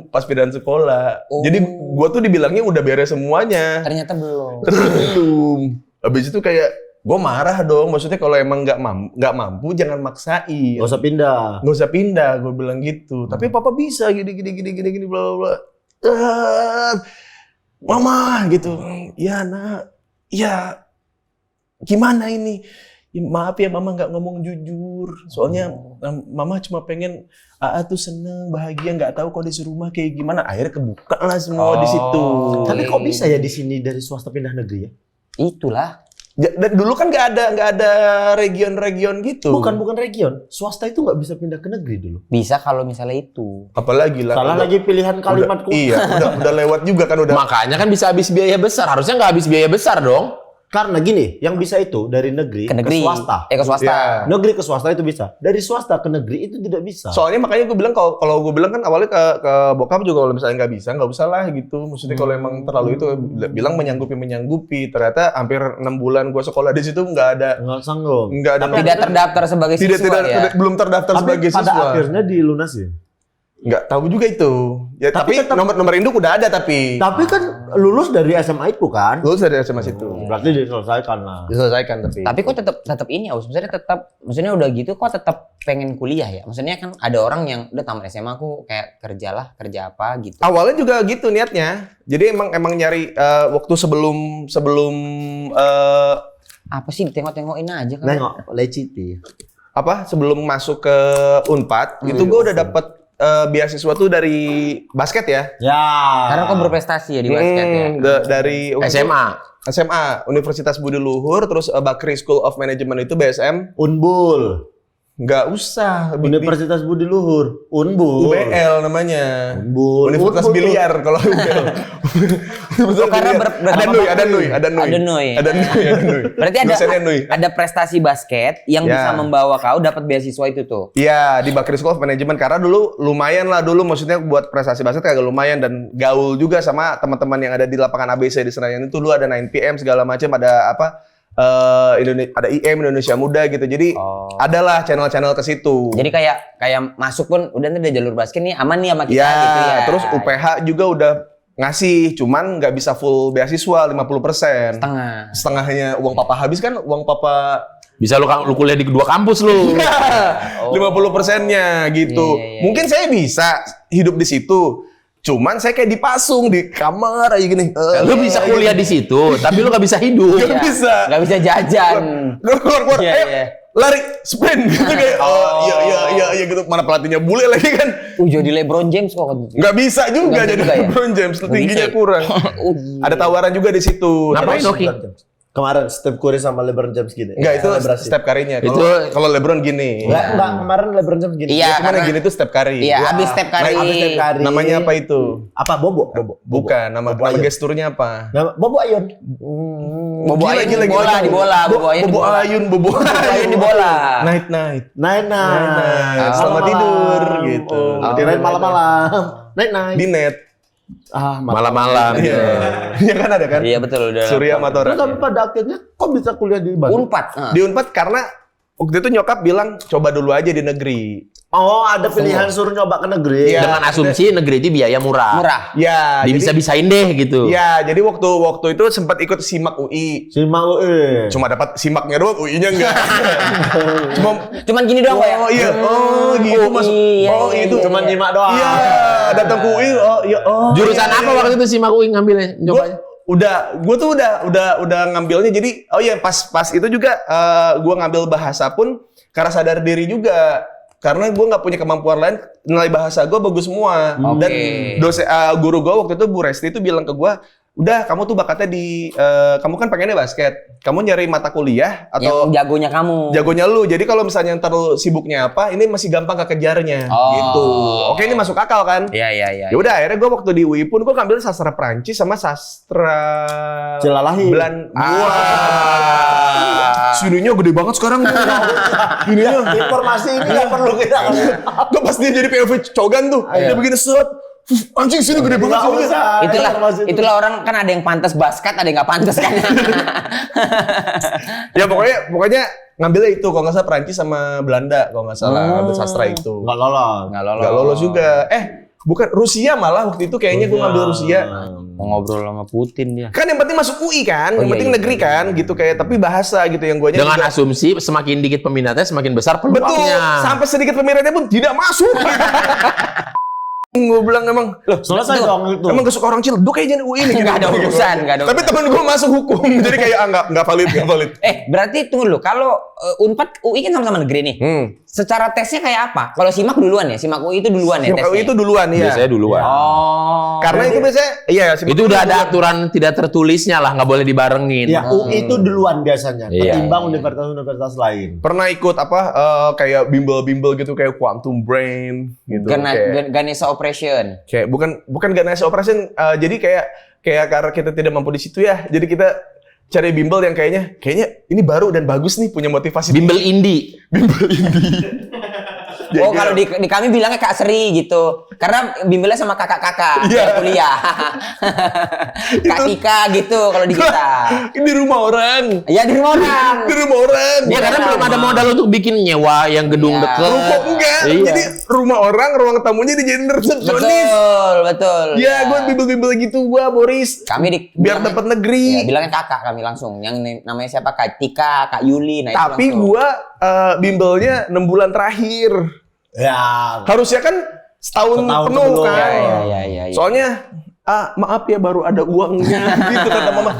pas pindahan sekolah. Jadi gue tuh dibilangnya udah beres semuanya. Ternyata belum. Habis itu kayak gue marah dong. Maksudnya kalau emang nggak mampu jangan maksain. nggak usah pindah. Gue bilang gitu. Tapi papa bisa gini bla bla bla. Mama gitu. Ya nak. Ya gimana ini? Ya, maaf ya mama nggak ngomong jujur. Soalnya mama cuma pengen tuh seneng, bahagia, nggak tahu kondisi rumah kayak gimana. Akhirnya kebuka lah semua di situ. Tapi kok bisa ya di sini dari swasta pindah negeri ya? Itulah. Dan dulu kan nggak ada region-region gitu. Bukan region. Swasta itu nggak bisa pindah ke negeri dulu. Bisa kalau misalnya itu. Apalagi lah. Salah lagi pilihan kalimatku. Iya, udah lewat juga kan udah. Makanya kan bisa habis biaya besar. Harusnya nggak habis biaya besar dong. Karena gini, yang bisa itu dari negeri Ke negeri. ke swasta. Ke swasta. Ya. Negeri ke swasta itu bisa. Dari swasta ke negeri itu tidak bisa. Soalnya makanya gue bilang kalau gue bilang kan awalnya ke bokap juga kalau misalnya nggak bisa nggak usah lah gitu. Maksudnya kalau emang terlalu itu bilang menyanggupi. Ternyata hampir 6 bulan gue sekolah di situ nggak ada sanggup. Tidak terdaftar sebagai siswa ya. belum terdaftar Tapi sebagai pada siswa. akhirnya dilunasi. Nggak tahu juga itu. Ya tapi tetap- nomor induk udah ada tapi. Tapi kan lulus dari SMA itu kan. Lulus dari SMA situ. Berarti diselesaikan lah. Diselesaikan tapi. Tapi kok tetap ini Aus, maksudnya udah gitu kok tetap pengen kuliah ya. Maksudnya kan ada orang yang udah tamat SMA aku kayak kerja apa gitu. Awalnya juga gitu niatnya. Jadi emang nyari waktu sebelum Apa sih tengok-tengokin aja kan. Nengok, leciti. sebelum masuk ke Unpad itu gue udah dapet beasiswa tuh dari basket ya. Ya. Karena kok berprestasi ya di basket ya. Dari SMA Universitas Budi Luhur, terus Bakri School of Management itu BSM. Unbul. Nggak usah. Universitas Budi Luhur. Unbul. UBL namanya. Unbul. Universitas Unbul. Biliar kalau UBL. Oh, karena ada Nui. Berarti Dosennya Nui. ada prestasi basket yang Ya. bisa membawa kau dapat beasiswa itu tuh. Iya, di Bakri School of Management karena dulu lumayan lah maksudnya buat prestasi basket kagak lumayan dan gaul juga sama teman-teman yang ada di lapangan ABC di Senayan itu dulu ada 9PM segala macam ada ada IM Indonesia Muda gitu. Jadi adalah channel-channel ke situ. Jadi kayak masuk pun udah nih ada jalur basket nih aman nih sama kita Ya, gitu ya. terus UPH juga udah ngasih, cuman nggak bisa full beasiswa 50%. Setengahnya uang papa habis kan, uang papa Bisa lu kuliah di kedua kampus lu. 50%-nya gitu. Iya. Mungkin saya bisa hidup di situ. Cuman saya kayak dipasung di kamar aja gini. Lu bisa kuliah di situ, tapi lu nggak bisa hidup. Nggak bisa. Nggak bisa jajan. Keluar. Iya, Ayo, iya. lari, sprint gitu kayak. Iya gitu. Mana pelatihnya bule lagi kan? Jadi LeBron James kok. Nggak bisa juga Nggak jadi juga ya? LeBron James, tingginya bisa. kurang. Ada tawaran juga di situ. Ngapain Terus- Oki? Kemarin Steph Curry sama LeBron James gini. Enggak, itu Selebrasi. step karinya. Itu- Kalau LeBron gini. Enggak, kemarin LeBron James gini. Iya, Cuman yang karena- gini tuh step kari. Iya, habis step kari. Nah, Habis step kari. namanya apa itu? Apa Bobo? Bukan, nama Ayun. gesturnya apa? Nama Bobo Ayun. Bobo Gila, Ayun gila, di bola, gila. di bola, Bobo Ayun di Bobo bola. Ayun, Bobo Ayun di bola. Night. Night. Night. Selamat tidur, gitu. Kirain malam-malam. Night. Di net. Malam-malam. Iya. Iya kan ada kan? Iya betul udah. Surya Matora. Terus tapi pada akhirnya kok bisa kuliah di Bandung? Unpad. Di Unpad karena waktu itu nyokap bilang coba dulu aja di negeri. Oh, ada pilihan suruh nyoba ke negeri. Iya. Dengan asumsi negeri itu biaya murah. Murah. Ya, Bisa-bisain deh gitu. Ya, jadi waktu itu sempat ikut SIMAK UI. Si mau Cuma dapat SIMAK-nya doang, UI-nya enggak. Cuman gini doang Pak, ya. Oh iya, oh gitu UI, masuk. iya, Oh iya, itu iya. cuman nyimak doang. Iya, datang ke UI. Oh iya, oh. Jurusan iya, apa iya. waktu itu si Makui ngambilnya? Nyobanya? Gue tuh udah ngambilnya. Jadi, oh iya pas itu juga gue ngambil bahasa pun karena sadar diri juga. Karena gue nggak punya kemampuan lain, nilai bahasa gue bagus semua. Dan guru gue waktu itu Bu Resti itu bilang ke gue, udah kamu tuh bakatnya kamu kan pengennya basket. Kamu nyari mata kuliah atau Yang jagonya kamu. jagonya lu. Jadi kalau misalnya ntar lu sibuknya apa, ini masih gampang kekejarnya gitu. Oke, ini masuk akal kan? Iya. Ya udah akhirnya gue waktu di UI pun gue ngambil sastra Prancis sama sastra Celalahi. Wah. Sininya gede banget sekarang tuh. Ininya. Informasi ini nggak perlu kita. Gue pas dia jadi POV cogan tuh, dia begini set. Anjing sini gede banget Nggak sininya. usah. Itulah orang kan ada yang pantas basket, ada yang nggak pantas kan. Ya pokoknya ngambilnya itu kalau nggak salah Prancis sama Belanda kalau nggak salah ngambil sastra itu. Nggak lolos. Nggak lolos juga. Bukan Rusia malah waktu itu kayaknya gue ngambil Rusia. Mau ngobrol sama Putin dia. Kan yang penting masuk UI kan, yang penting negeri kan, gitu kayak tapi bahasa gitu yang gue Dengan asumsi semakin dikit peminatnya semakin besar peluangnya. betul sampai sedikit peminatnya pun tidak masuk. Gue bilang emang Selesai dong itu. emang kesuka orang Ciledug kayaknya UI ini. Nggak ada urusan, nggak ada Tapi urusan. temen gue masuk hukum, jadi kayak nggak valid. Berarti tunggu dulu. Kalau Unpad UI kan sama-sama negeri nih. Secara tesnya kayak apa? Kalau SIMAK duluan ya? SIMAK UI itu duluan ya tesnya? UI itu duluan ya. Biasanya duluan. Oh. Karena itu biasanya, iya. Itu udah ada aturan tidak tertulisnya lah, nggak boleh dibarengin. Ya, UI itu duluan biasanya. Iya. Ketimbang universitas-universitas lain. Pernah ikut kayak bimbel-bimbel gitu kayak Quantum Brain gitu. Kayak- Ganesha Operation. Kayak bukan Ganesha Operation, jadi kayak karena kita tidak mampu di situ ya, jadi kita cari bimbel yang kayaknya ini baru dan bagus nih, punya motivasi. Bimbel indie. Oh, kalau di kami bilangnya Kak Sri gitu. Karena bimbelnya sama kakak-kakak Iya. kuliah. Kak Tika gitu kalau di kita. Di rumah orang. Ya di rumah orang. Di rumah orang. Ya karena belum ada modal untuk bikin nyewa yang gedung Iya. deket. Kok enggak? Iya. Jadi rumah orang, ruang tamunya dijadiin resepsionis. Betul. Ya, gue bimbel-bimbel gitu Boris. Kami Biar dapat negeri. Ya, bilangnya kakak kami langsung. Yang namanya siapa? Kak Tika, Kak Yuli. Nah, itu Tapi langsung. gue bimbelnya 6 bulan terakhir. Ya. Harusnya kan setahun penuh sebelum. kan. Ya. Soalnya maaf ya baru ada uangnya gitu kata mama.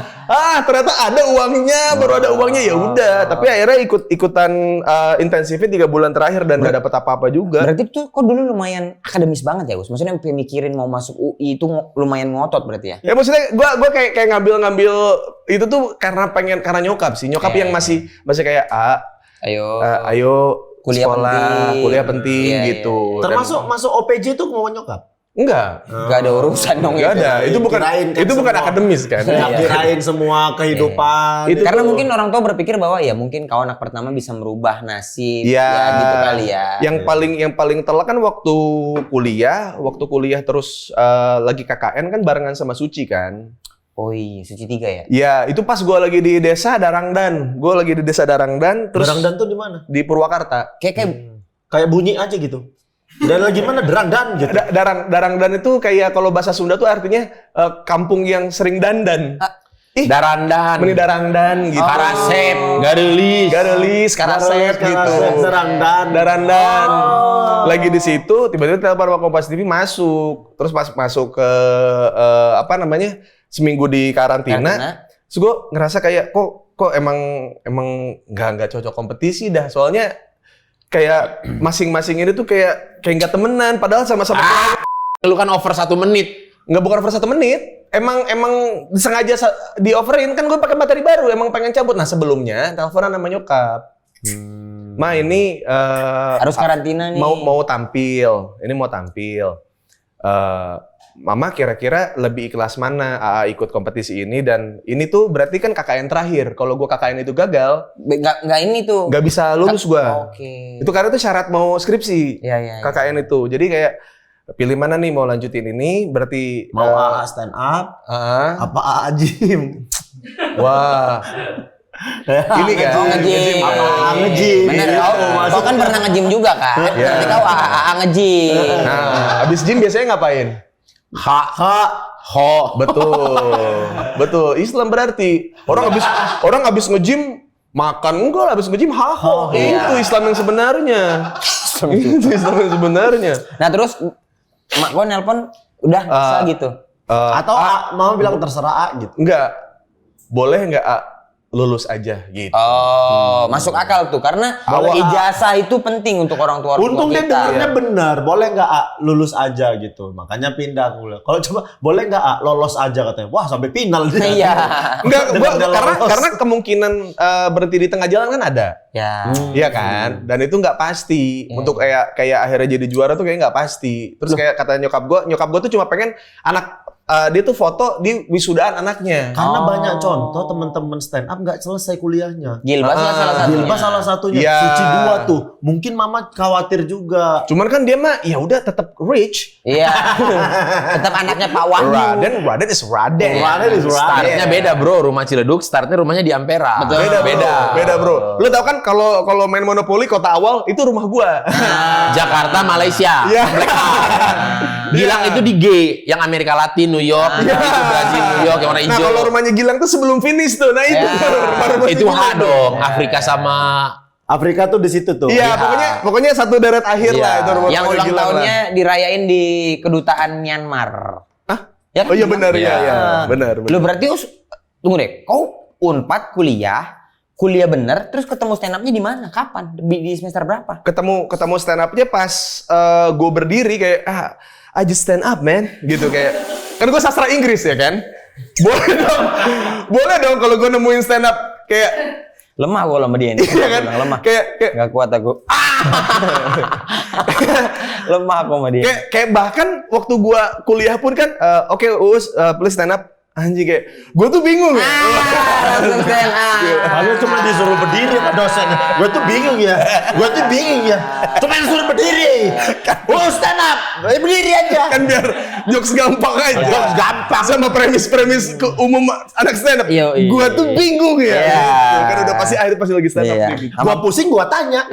Ternyata ada uangnya, baru ada uangnya ya udah. Tapi akhirnya ikutan intensifnya 3 bulan terakhir dan nggak dapat apa-apa juga. Berarti tuh kok dulu lumayan akademis banget ya, Gus? Maksudnya sampai mikirin mau masuk UI itu lumayan ngotot berarti ya? Ya maksudnya gua kayak ngambil itu tuh karena nyokap sih. Nyokap yang masih kayak ayo kuliah penting Iya, gitu. Termasuk masuk OPJ itu mau nyokap. Enggak. Gak ada urusan dong Enggak itu. ada. Itu bukan Kirain kan itu bukan semua. akademis kan. Kirain semua kehidupan. Itu Karena tuh- mungkin orang tua berpikir bahwa ya mungkin kau anak pertama bisa merubah nasib Iya. ya gitu kali ya. Yang paling telak kan waktu kuliah terus lagi KKN kan barengan sama Suci kan. Oh iya, Suci 3 ya? Ya, itu pas gua lagi di desa Darangdan. Gua lagi di desa Darangdan terus Darangdan tuh di mana? di Purwakarta. Kayak Kayak bunyi aja gitu. Dan lagi mana Derangdan gitu. Darangdan itu kayak kalau bahasa Sunda tuh artinya kampung yang sering dandan. Darandahan. Meni Darangdan gitu. Karasep, Garelis. Garelis, Karasep gitu. Derangdan. Darandan. Lagi di situ tiba-tiba telepon sama Kompas TV masuk. Terus pas masuk ke seminggu di karantina. Terus gue ngerasa kayak kok emang nggak cocok kompetisi dah. Soalnya kayak masing-masing ini tuh kayak nggak temenan. Padahal sama-sama Lu kan over 1 menit. nggak bukan over 1 menit. Emang sengaja di overin kan gue pakai materi baru. Emang pengen cabut. Nah sebelumnya teleponan sama nyokap. Ma ini harus karantina nih. mau tampil. Ini mau tampil. Mama kira-kira lebih ikhlas mana ikut kompetisi ini dan ini tuh berarti kan KKN terakhir. Kalau gua KKN itu gagal, Nggak ini tuh. nggak bisa lulus gua. Oke. Itu karena itu syarat mau skripsi. Iya. KKN itu. Jadi kayak pilih mana nih mau lanjutin ini berarti Mau AA stand up, apa AA gym? wah. Ini kan Oh, nge-gym. Nge-gym. Bener, Gitu, kau kan pernah nge-gym juga kan? Iya. Berarti kau AA nge-gym. Nah, habis gym biasanya ngapain? Betul. Islam berarti orang habis nge-gym makan enggak, habis nge-gym Itu Islam yang sebenarnya. Itu Islam yang sebenarnya. Nah terus mak kau nelpon udah bisa gitu. Atau mama bilang terserah A gitu. Enggak. Boleh enggak lulus aja gitu. Oh, masuk akal tuh karena ijazah itu penting untuk orang tua Untung dia kita. dengarnya benar. Boleh nggak A lulus aja gitu. Makanya pindah kuliah. Kalau coba boleh nggak A lolos aja katanya. Wah sampai final dia. Iya. Enggak, Dia lolos. karena kemungkinan berhenti di tengah jalan kan ada. Ya. Iya kan? Dan itu nggak pasti. Untuk kayak akhirnya jadi juara tuh kayak nggak pasti. Terus kayak kata nyokap gue tuh cuma pengen dia tuh foto di wisudaan anaknya. Karena banyak contoh teman-teman stand up nggak selesai kuliahnya. Gilbas lah salah satunya. Gilbas salah satunya. Iya. Suci 2 tuh. Mungkin mama khawatir juga. Cuman kan dia mah ya udah tetap rich. Iya. Tetap anaknya Pak Wahyu. Raden is Raden. Raden is Raden. Startnya beda bro, rumah Ciledug, startnya rumahnya di Ampera. Beda bro. Lu tau kan kalau main monopoli kota awal itu rumah gua. Jakarta, Malaysia. Iya. Gilang itu di G, yang Amerika Latin, New York, itu Brazil, New York, yang warna Nah hijau. kalau rumahnya Gilang tuh sebelum finish tuh. Nah itu rumah-rumahnya Itu H Gilang tuh. dong, Afrika sama Afrika tuh di situ tuh. Iya, pokoknya satu deret akhir Iya. lah itu rumah Yang ulang tahunnya dirayain di kedutaan Myanmar. Hah? Ya, Oh iya benar Iya. ya, benar. Lu berarti tunggu deh, kau Unpad kuliah bener, terus ketemu stand up-nya di mana? Kapan? Di semester berapa? Ketemu stand up-nya pas gue berdiri kayak I just stand up man gitu kayak kan gue sastra Inggris ya kan boleh dong kalau gue nemuin stand up kayak Lemah gua sama dia ini. iya kan Lemah. kayak Gak kuat aku. Lemah aku sama dia. kayak bahkan waktu gue kuliah pun kan oke Uus please stand up Anjing kayak, gue tuh bingung ya. Langsung stand up. Padahal cuma disuruh berdiri sama dosennya. Gue tuh bingung ya. Cuma disuruh berdiri. Oh stand up. Berdiri aja. Kan biar jokes gampang aja. Jokes gampang. Sama premis-premis umum anak stand up. Iya. Gue tuh bingung ya. Iya. Gitu. Kan udah pasti akhirnya pasti lagi stand up. Iya. Gitu. Gua pusing, gua tanya.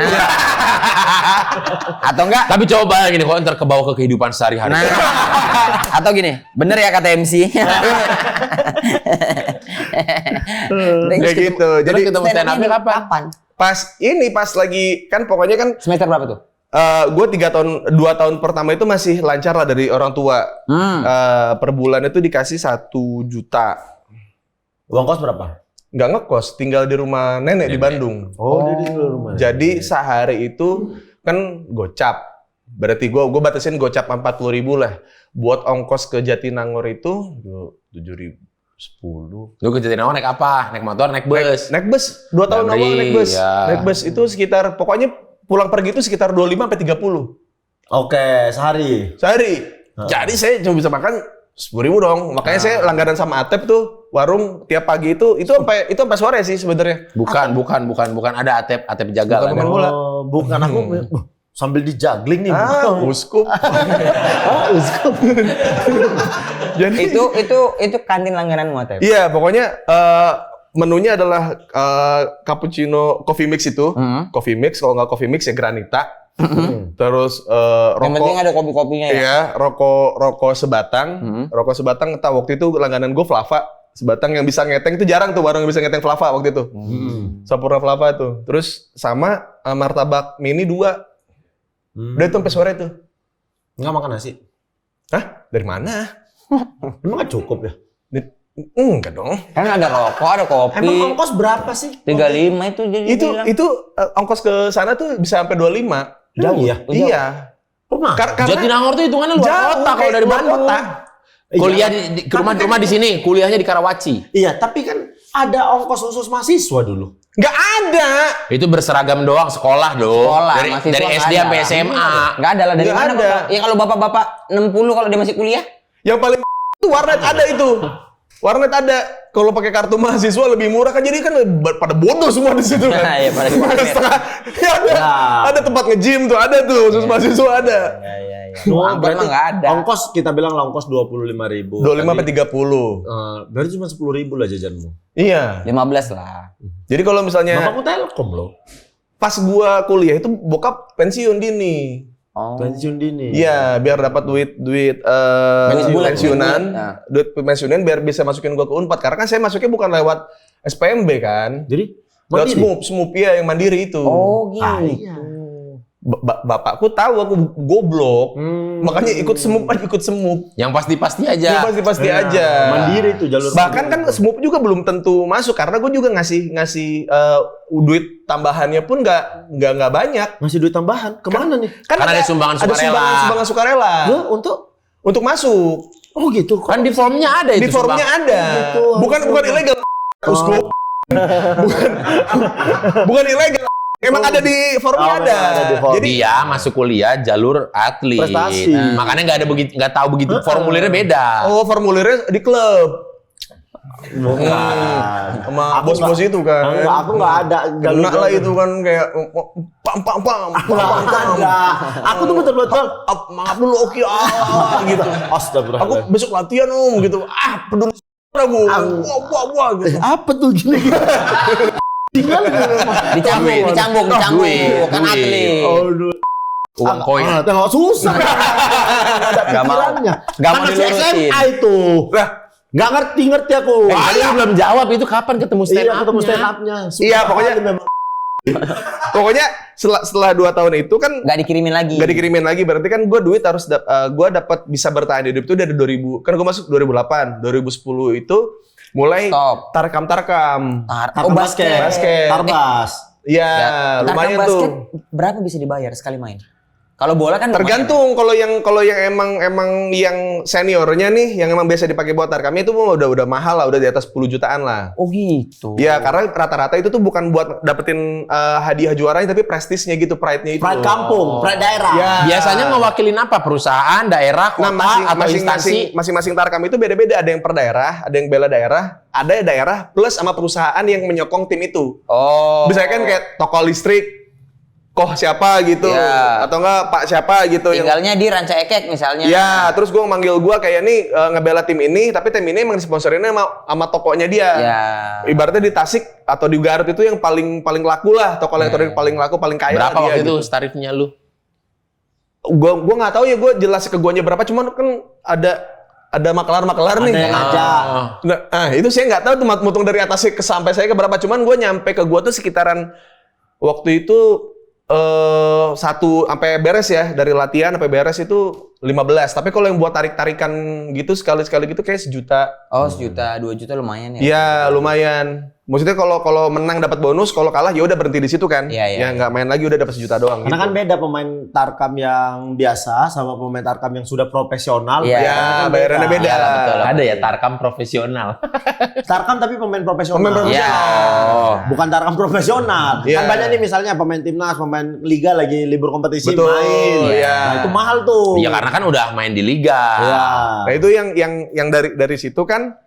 Atau enggak? Tapi coba gini, kalau ntar kebawa ke kehidupan sehari-hari. Nah, atau gini, bener ya kata MC. Kayak gitu. Jadi Jadi ketemu stand up-nya kapan? pas lagi kan pokoknya kan Semester berapa tuh? gue 2 tahun pertama itu masih lancar lah dari orang tua. Per bulan itu dikasih 1 juta. Uang kos berapa? Nggak ngekos, tinggal di rumah nenek di Bandung. Oh, dia di rumah. Jadi sehari itu kan gocap. Berarti gue batasin gocap 40.000 lah. Buat ongkos ke Jatinangor itu 7.000, 10. Lu ke Jatinangor naik apa? Naik motor, naik bus? Naik bus. 2 tahun Damri, awal naik bus. ya. Naik bus itu sekitar, pokoknya pulang pergi itu sekitar 25 sampai 30 Oke, sehari. sehari. Jadi saya cuma bisa makan 10.000 dong. Makanya saya langganan sama Atep tuh warung tiap pagi itu sampai sore sih sebenarnya. Bukan. Ada Atep jaga Bukan lah. pemain bola. Oh, bukan aku sambil dijagling nih. Uskup. Uskup. Jadi Itu kantin langgananmu Atep? iya, pokoknya menunya adalah cappuccino coffee mix itu. Coffee mix, kalau nggak coffee mix ya granita. Terus Yang penting rokok. ada kopi-kopinya ya? Iya, rokok sebatang. Rokok sebatang, entah waktu itu langganan gue Flava. Sebatang yang bisa ngeteng itu jarang tuh, warung yang bisa ngeteng Flava waktu itu. Sampurna Flava tuh. Terus sama martabak mini 2. Udah itu sampai sore tuh. Nggak makan nasi. Hah? Dari mana? Emang nggak cukup ya? Enggak dong. Kan ada rokok, ada kopi. Emang ongkos berapa sih? 35 itu jadi bilang. Itu ongkos ke sana tuh bisa sampai 25. Jauh ya? Iya. Rumah. Karena Jatinangor tuh hitungannya luar jauh, kota kalau kayak dari luar Bandung. kota. Kuliah di rumah di sini, kuliahnya di Karawaci. Iya, tapi kan ada ongkos khusus mahasiswa dulu. Nggak ada. Itu berseragam doang, sekolah dong. Sekolah, dari mahasiswa SD nggak sampai ada. SMA. Nggak ada lah, dari Nggak mana ada. Bapak? Ya kalau bapak-bapak 60 kalau dia masih kuliah? Yang paling itu warnet ada itu. Warnet ada. Kalau pakai kartu mahasiswa lebih murah kan, jadi kan pada bodoh semua di situ kan. Iya, pada pamer. Ya, ada tempat nge-gym tuh, ada tuh khusus mahasiswa ada. Iya. Berarti Angkot mah nggak ada. ongkos kita bilang lah ongkos 25.000. 25 sampai 30. Berarti cuma 10.000 lah jajanmu. Iya. 15 lah. Jadi kalau misalnya Bapakmu Telkom loh. pas gua kuliah itu bokap pensiun dini. Oh. Pensiun dini. Iya, biar dapat duit bulan. pensiunan, Nah. duit pensiunan biar bisa masukin gua ke Unpad. Karena kan saya masuknya bukan lewat SPMB kan, Jadi lewat mandiri? SMUP ya yang mandiri itu. Oh gitu. iya. Bapakku tahu aku goblok, makanya ikut SMUP. Yang pasti-pasti Ya, aja. pasti aja. Mandiri tuh jalur. Bahkan mandiri. kan SMUP juga belum tentu masuk karena gue juga ngasih duit tambahannya pun nggak banyak. ngasih duit tambahan kemana nih? Kan Karena ada sumbangan sukarela. sumbangan sukarela Loh, untuk masuk. oh gitu. Kan di formnya ada itu. Di formnya ada. gitu. Bukan ilegal. Uskup. bukan ilegal. Emang ada di formnya ada. ada di form. Jadi Dia masuk kuliah jalur atlet. Prestasi. Makanya nggak tahu begitu formulirnya beda. formulirnya di klub Bukan. sama Aku bos-bos nggak- itu kan. Aku nggak ada Kena lah itu kan kayak pam. Nggak ada. Aku tuh betul-betul Maaf dulu oke gitu. astagfirullah. Aku besok latihan gitu. Peduli aku. Wah gitu. apa tuh gini? Dicambuk kan Duit. atlet. Aduh. Uang koin. Tengok susah. Ada Nggak mau. pikirannya. Nggak mau Kan masih dilurusin. SMA itu. Lah, Nggak ngerti aku. Tadi lu belum jawab itu kapan ketemu stand Iya, up-nya? ketemu stand up-nya. Iya, pokoknya- pokoknya setelah 2 tahun itu kan Nggak dikirimin lagi. nggak dikirimin lagi, berarti kan gue duit harus gue dapat bisa bertahan hidup itu dari 2000, kan gue masuk 2008, 2010 itu mulai Stop. tarkam. Oh basket. Basket. Tarbas. Iya, Tarkam lumayan basket tuh. berapa bisa dibayar sekali main? Kalau bola kan Tergantung kalau yang emang yang seniornya nih yang emang biasa dipakai buat tarkamnya itu udah mahal lah, udah di atas 10 jutaan lah. Oh gitu. Ya karena rata-rata itu tuh bukan buat dapetin hadiah juaranya tapi prestisnya gitu, pride-nya itu. Pride kampung, pride daerah. Ya. Biasanya ngewakilin apa? Perusahaan, daerah, kota, atau instansi? Masing-masing tarkam itu beda-beda, ada yang per daerah, ada yang bela daerah, ada daerah plus sama perusahaan yang menyokong tim itu. Oh. Misalnya kan kayak toko listrik, Koh siapa gitu, Ya. atau enggak Pak siapa gitu. Tinggalnya di Ranca Ekek misalnya. Ya, terus gue manggil gue kayak nih ngebela tim ini, tapi tim ini emang disponsorinnya sama tokonya dia. Ya. Ibaratnya di Tasik atau di Garut itu yang paling laku lah, toko elektronik paling laku, paling kaya Berapa lah dia waktu itu gitu. tarifnya lu? Gua nggak tahu ya, gue jelasin ke guanya berapa, cuman kan ada makelar nih. Ada yang ngajak. Nah, itu saya nggak tahu tuh mutung dari atasnya sampai saya ke berapa, cuman gue nyampe ke gua tuh sekitaran waktu itu satu sampai beres ya, dari latihan sampai beres itu 15. Tapi kalau yang buat tarik-tarikan gitu sekali gitu kayak 1 juta. Oh, 1 juta, 2 juta lumayan ya. Iya, lumayan. Maksudnya kalau menang dapat bonus, kalau kalah ya udah berhenti di situ kan. Iya, iya. Ya nggak main lagi, udah dapat 1 juta doang. Karena gitu. kan beda pemain tarkam yang biasa sama pemain tarkam yang sudah profesional. Iya. Ya, bayarannya beda. Iya, betul. Ada ya tarkam profesional. Tarkam tapi pemain profesional. Pemain profesional. Ya. Bukan tarkam profesional. Iya. Kan banyak nih misalnya pemain timnas, pemain liga lagi libur kompetisi Betul, main. iya. Nah, itu mahal tuh. Iya karena kan udah main di liga. Iya. Nah, itu yang dari situ kan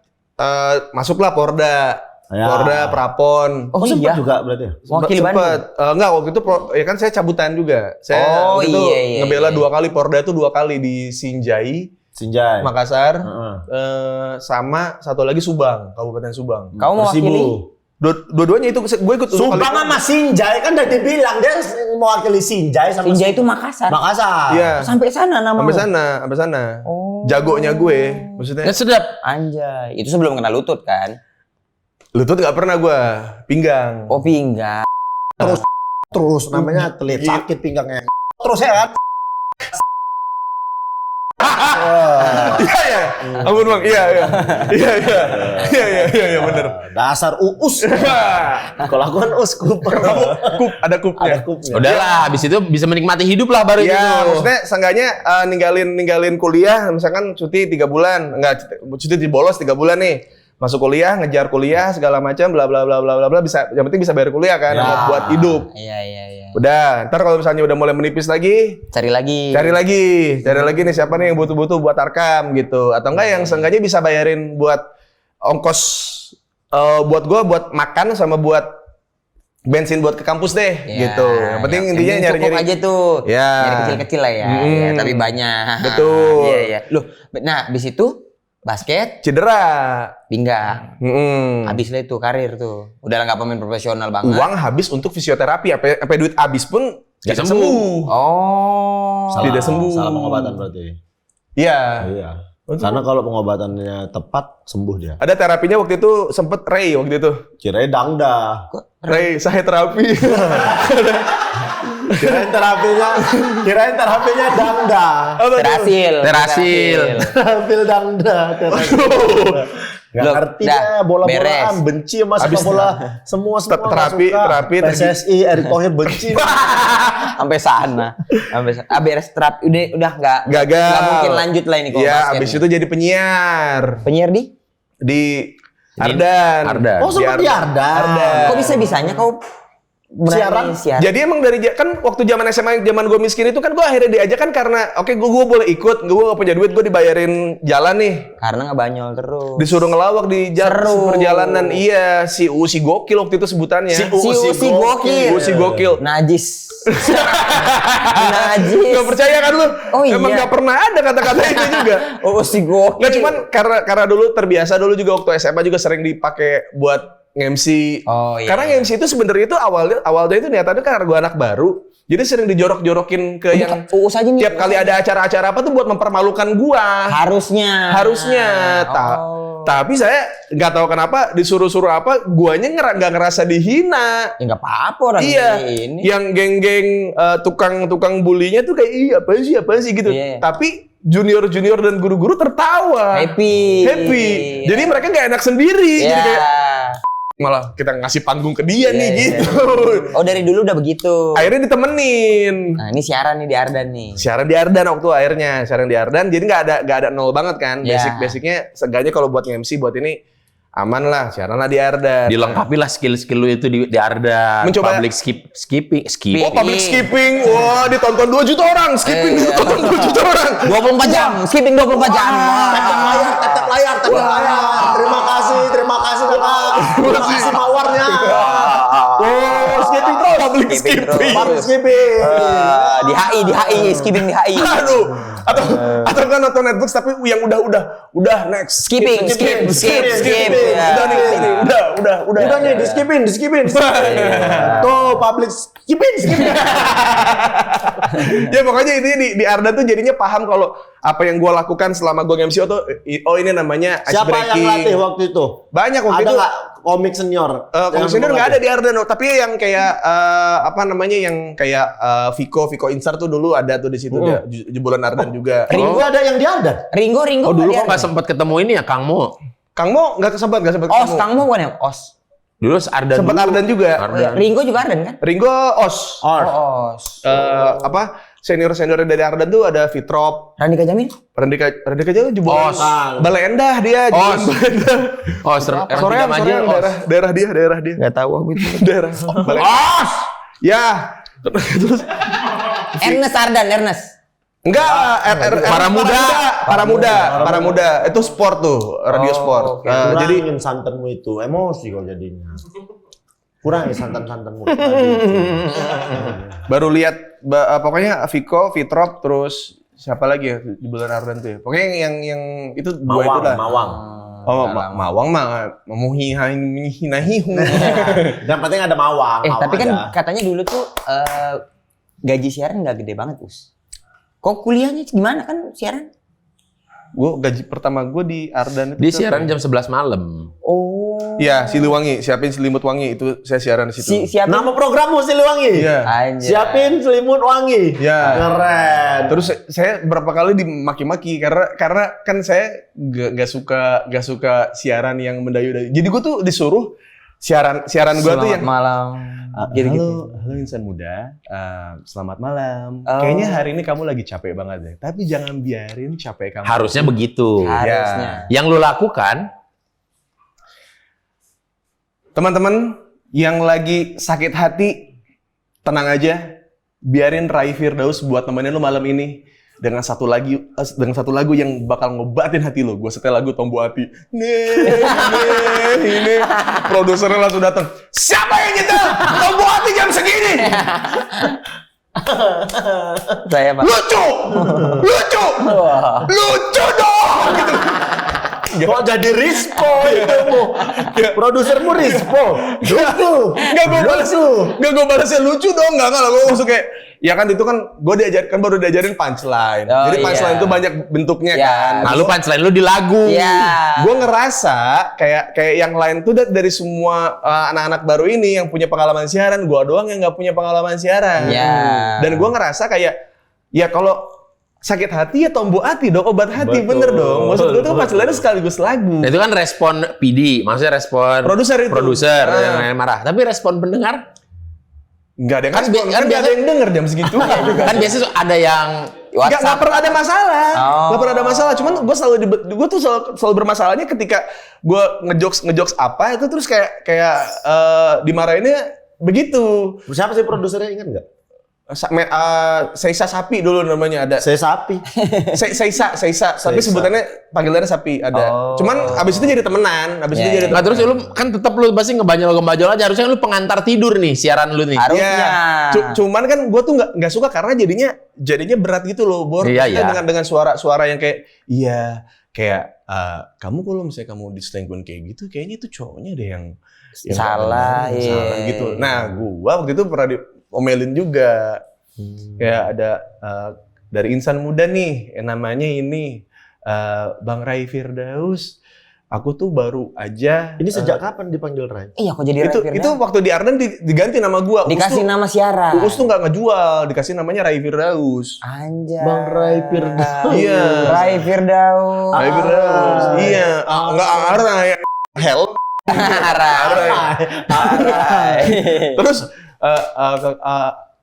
masuklah Porda. Ya. Porda, Prapon. Oh, sempat juga berarti ya? Wakil Sempet. Enggak, waktu itu ya kan saya cabutan juga. Saya Oh, waktu itu iya, ngebela iya. 2 kali, Porda itu 2 kali di Sinjai, Sinjai. Makassar, Heeh. sama satu lagi Subang, Kabupaten Subang. Kau mau Persibu. wakili? Dua-duanya itu gue ikut dua Sumbang kali. sama Sinjai kan udah dibilang dia mewakili Sinjai sama Sinjai itu Makassar. Makassar. Iya. Sampai sana nama. Sampai sana. Oh. Jagonya gue, maksudnya. Kan sedap. Anjay, itu sebelum kena lutut kan? Lutut nggak pernah gue, pinggang. Oh, pinggang. Terus namanya telit sakit pinggangnya. Terus ya kan? Iya. Ampun bang, iya bener. Dasar uus. Kalau aku kan us kuper. Ada kupnya. Ada kupnya. Udahlah, habis itu bisa menikmati hidup lah baru itu. Ya, maksudnya seenggaknya ninggalin kuliah, misalkan cuti 3 bulan, enggak cuti dibolos 3 bulan nih. Masuk kuliah, ngejar kuliah segala macam bla bla bla bla bla bla, bisa yang penting bisa bayar kuliah kan, Ya. buat hidup. Iya. Udah, ntar kalau misalnya udah mulai menipis lagi, Cari lagi nih siapa nih yang butuh-butuh buat tarkam gitu, atau enggak yang seenggaknya bisa bayarin buat ongkos buat gua buat makan sama buat bensin buat ke kampus deh Ya, gitu. Yang penting intinya cukup nyari-nyari aja tuh. Ya. Nyari kecil-kecil lah ya. Ya, tapi banyak. Betul. Iya. Loh, nah habis itu basket, cedera. pinggang. Habis lah itu karir tuh. Udah nggak pemain profesional banget. Uang habis untuk fisioterapi, apa duit habis pun Nggak tidak sembuh. sembuh. Oh. Tidak sembuh. Salah pengobatan berarti. Iya. Iya. Karena kalau pengobatannya tepat sembuh dia. Ada terapinya waktu itu sempet Ray waktu itu. Kirain dangda. Ray, saya terapi. Kirain terapinya dangda. Terasil. Terapil dangda. Gak Loh, ngerti dah, dah bola-bolaan, beres. benci sama sepak Habis bola. Semua terapi, nggak suka. terapi, PSSI, Erick Thohir benci. Sampai sana. Beres trap udah nggak Gagal. nggak mungkin lanjut lah ini kalau Iya, basket abis nih. itu jadi penyiar Penyiar di Ardan. Ardan. Oh, sempat di Ardan. Kok bisa-bisanya kau berani siaran? Jadi emang kan waktu zaman SMA, zaman gue miskin itu kan gue akhirnya diajak kan karena gue boleh ikut, gue gak punya duit, gue dibayarin jalan nih. Karena ngebanyol terus. Disuruh ngelawak di Seru. perjalanan. Iya, si gokil waktu itu sebutannya. Si gokil. Si gokil. Najis. Najis. Gak percaya kan lu? Oh iya. Emang gak pernah ada kata-kata itu juga. Oh, si gokil. Nggak, cuman karena dulu terbiasa dulu juga waktu SMA juga sering dipakai buat nge-MC. Oh iya. Karena nge-MC itu sebenarnya itu awalnya itu niatannya karena gue anak baru. Jadi sering dijorok-jorokin ke yang Uus aja nih. tiap kali ada acara-acara apa tuh buat mempermalukan gua. Harusnya. Tapi saya nggak tahu kenapa disuruh-suruh apa, guanya nggak ngerasa dihina. Ya nggak apa-apa orang Iya, ini. yang geng-geng tukang bulinya tuh kayak iya apa sih gitu. Iya. Tapi junior dan guru-guru tertawa. Happy. Jadi mereka nggak enak sendiri. Iya. Jadi kayak malah kita ngasih panggung ke dia nih gitu. Oh dari dulu udah begitu. Akhirnya ditemenin. Nah ini siaran nih di Ardan nih. Siaran di Ardan waktu akhirnya, siaran di Ardan. Jadi nggak ada nol banget kan. Basicnya seenggaknya kalau buat MC buat ini aman lah, siaran lah di Ardan. Dilengkapi lah skill-skill lu itu di Ardan. Mencoba public skipping. Oh, public skipping. Wah, ditonton 2 juta orang. Skipping ditonton 2 juta orang. 24 jam, skipping 24 jam. Tetap layar. Terima kasih kakak. Terima kasih mawarnya. Oh, skipping terus. Public skipping. Public skipping. Di HI, skipping di HI. Aduh. Atau kan nonton Netflix tapi yang udah next. Skip. Ya. Udah nih, udah. Udah nih, di skipping. Tuh, public skipping. Ya pokoknya intinya di Ardan tuh jadinya paham kalau apa yang gue lakukan selama gue nge-MC ini namanya ice Siapa breaking. yang latih waktu itu? Banyak waktu Ada itu. nggak komik senior? Komik senior nggak ada di Ardan, tapi yang kayak yang kayak Viko Insar tuh dulu ada tuh di situ dia jebolan Ardan juga. Ringo ada yang di Ardan? Ringo. Oh dulu nggak kok nggak sempat ketemu ini ya Kang Mo. Kang Mo nggak sempat Os, ketemu. Kang Mo bukan ya? Os. Dulu Ardan Sempat dulu. Ardan juga. Ardan. Ringo juga Ardan kan? Ringo Os. Os. Senior dari Ardan tuh ada Fitrop, Randika Jamil? Randika Jawa jebolan. Os. Balai Endah dia. Os. Balai Endah. Oh, Soreang daerah dia. Gak tahu aku itu. Daerah. Balai Os. Ya. Terus Ernest Ardan. enggak, para muda. Itu sport tuh, radio sport. Jadi Jadi santanmu itu emosi kok jadinya. Kurang ya santanmu. baru lihat pokoknya Viko, Fitrop, terus siapa lagi ya di bulan Ardan tuh ya. Pokoknya yang itu dua itu lah. Mawang. Oh, Mawang mah memuhinahihu. Yang penting ada Mawang. Tapi kan ada. katanya dulu tuh gaji siaran nggak gede banget, Us. Kok kuliahnya gimana kan siaran? Gaji pertama gue di Ardan itu. Di siaran jam 11 malam. Oh. Iya, Siliwangi, siapin selimut wangi itu saya siaran di situ. Siapa? Nama programmu Siliwangi. Iya. Anjay. Siapin selimut wangi. Iya. Keren. Terus saya berapa kali dimaki-maki karena kan saya gak suka siaran yang mendayu-dayu. Jadi gue tuh disuruh siaran gue tuh yang malam. halo insan muda, selamat malam. Kayaknya hari ini kamu lagi capek banget deh. Tapi jangan biarin capek kamu. Harusnya begitu. Harusnya. Yang lu lakukan, Teman-teman yang lagi sakit hati, tenang aja. Biarin Rai Firdaus buat nemenin lu malam ini dengan satu lagu yang bakal ngobatin hati lu. Gua setel lagu Tombo Hati. Ini produsernya langsung datang. Siapa yang nyetel Tombo Hati jam segini? Saya Pak. Lucu dong. Gitu. Kok jadi Rispo itu? Produsermu Rispo. Lucu. Gak gue balasnya lucu dong. Gak gue maksud kayak ya kan itu kan gue baru diajarin punchline. Oh, jadi punchline iya. itu banyak bentuknya Iya. kan. nah lu punchline lu di lagu. Iya. Gue ngerasa kayak yang lain tuh dari semua anak-anak baru ini yang punya pengalaman siaran, gue doang yang nggak punya pengalaman siaran. Iya. Dan gue ngerasa kayak ya kalau sakit hati ya Tombo Hati dong, obat hati. Betul. Bener dong. Maksud gue tuh punchline sekaligus lagu. Nah, itu kan respon PD, maksudnya respon Produser itu. Produser yang marah. Tapi respon pendengar Nggak ada yang Kan respon, bi- kan kan nggak ada biasa- yang denger jam segitu. kan biasanya ada yang Nggak WhatsApp. pernah ada masalah. Oh. Nggak pernah ada masalah. Cuman gue tuh selalu bermasalahnya ketika gue ngejokes apa itu terus kayak dimarahinnya begitu. Siapa sih produsernya, ingat nggak? Seisa Sapi dulu namanya ada. Saya sapi. Seisa. Tapi Seisa. sebutannya panggilannya Sapi ada. Oh. Cuman abis itu jadi temenan. Abis itu Ya, jadi Nah, terus lu kan tetap lu pasti ngebajol aja. Harusnya lu pengantar tidur nih siaran lu nih. Harusnya. Ya, cuman kan gue tuh nggak suka karena jadinya berat gitu loh, Bor. Iya, Kita iya. dengan suara yang kayak kamu kalau misalnya kamu diselingkuhin kayak gitu, kayaknya itu cowoknya deh yang Salah, salah iya. gitu. Nah, gua waktu itu pernah diomelin juga. Kayak ada dari insan muda nih, namanya ini Bang Rai Firdaus. Aku tuh baru aja. Ini sejak kapan dipanggil Rai? Iya, kok jadi Rai itu waktu di Ardan diganti nama gua. dikasih nama siaran. Uus tuh nggak ngejual, dikasih namanya Rai Firdaus. Anjay. Bang Rai Firdaus. Iya. Rai Firdaus. Rai Firdaus. Iya. Nggak Rai. Hell. Terus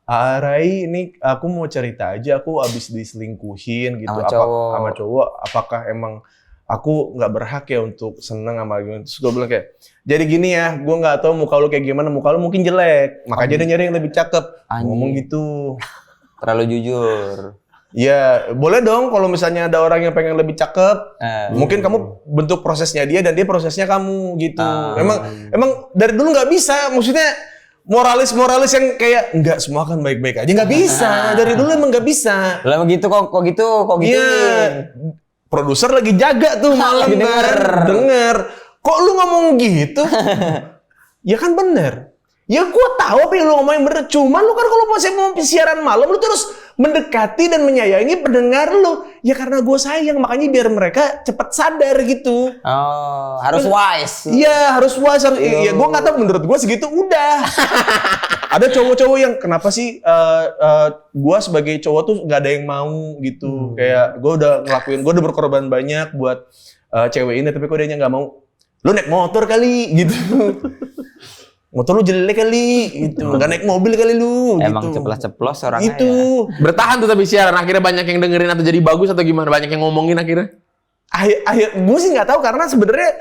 Rai, ini aku mau cerita aja, aku abis diselingkuhin gitu sama cowok. Apakah emang aku nggak berhak ya untuk seneng sama gimana? Terus gue bilang kayak, jadi gini ya, gue nggak tahu muka lu kayak gimana, muka lu mungkin jelek, makanya dia nyari yang lebih cakep. Ngomong gitu. Terlalu jujur. Ya, boleh dong kalau misalnya ada orang yang pengen lebih cakep. Mungkin kamu bentuk prosesnya dia dan dia prosesnya kamu gitu. Emang dari dulu nggak bisa, maksudnya moralis yang kayak enggak semua kan baik-baik aja, nggak bisa. Dari dulu emang nggak bisa. Lah begitu kok gitu. Iya. Produser lagi jaga tuh malam denger. Kok lu ngomong gitu? Ya kan bener. Ya gue tahu apa yang lu ngomongin bener. Cuman lu kan kalau masih mau siaran malam, lu terus mendekati dan menyayangi pendengar lu. Ya karena gue sayang, makanya biar mereka cepat sadar gitu. Oh, harus wise. Iya, harus wise. Ya gue nggak tahu, menurut gue segitu udah. Ada cowok-cowok yang kenapa sih gue sebagai cowok tuh nggak ada yang mau gitu. Kayak gue udah berkorban banyak buat cewek ini, tapi kok dia nggak mau. Lu naik motor kali gitu. Motor lu jelek kali gitu. Nggak naik mobil kali lu. Emang gitu. ceplos-ceplos orangnya Itu. ya. Bertahan tuh tapi siaran, akhirnya banyak yang dengerin atau jadi bagus atau gimana? Banyak yang ngomongin akhirnya? Akhir gue sih nggak tahu karena sebenarnya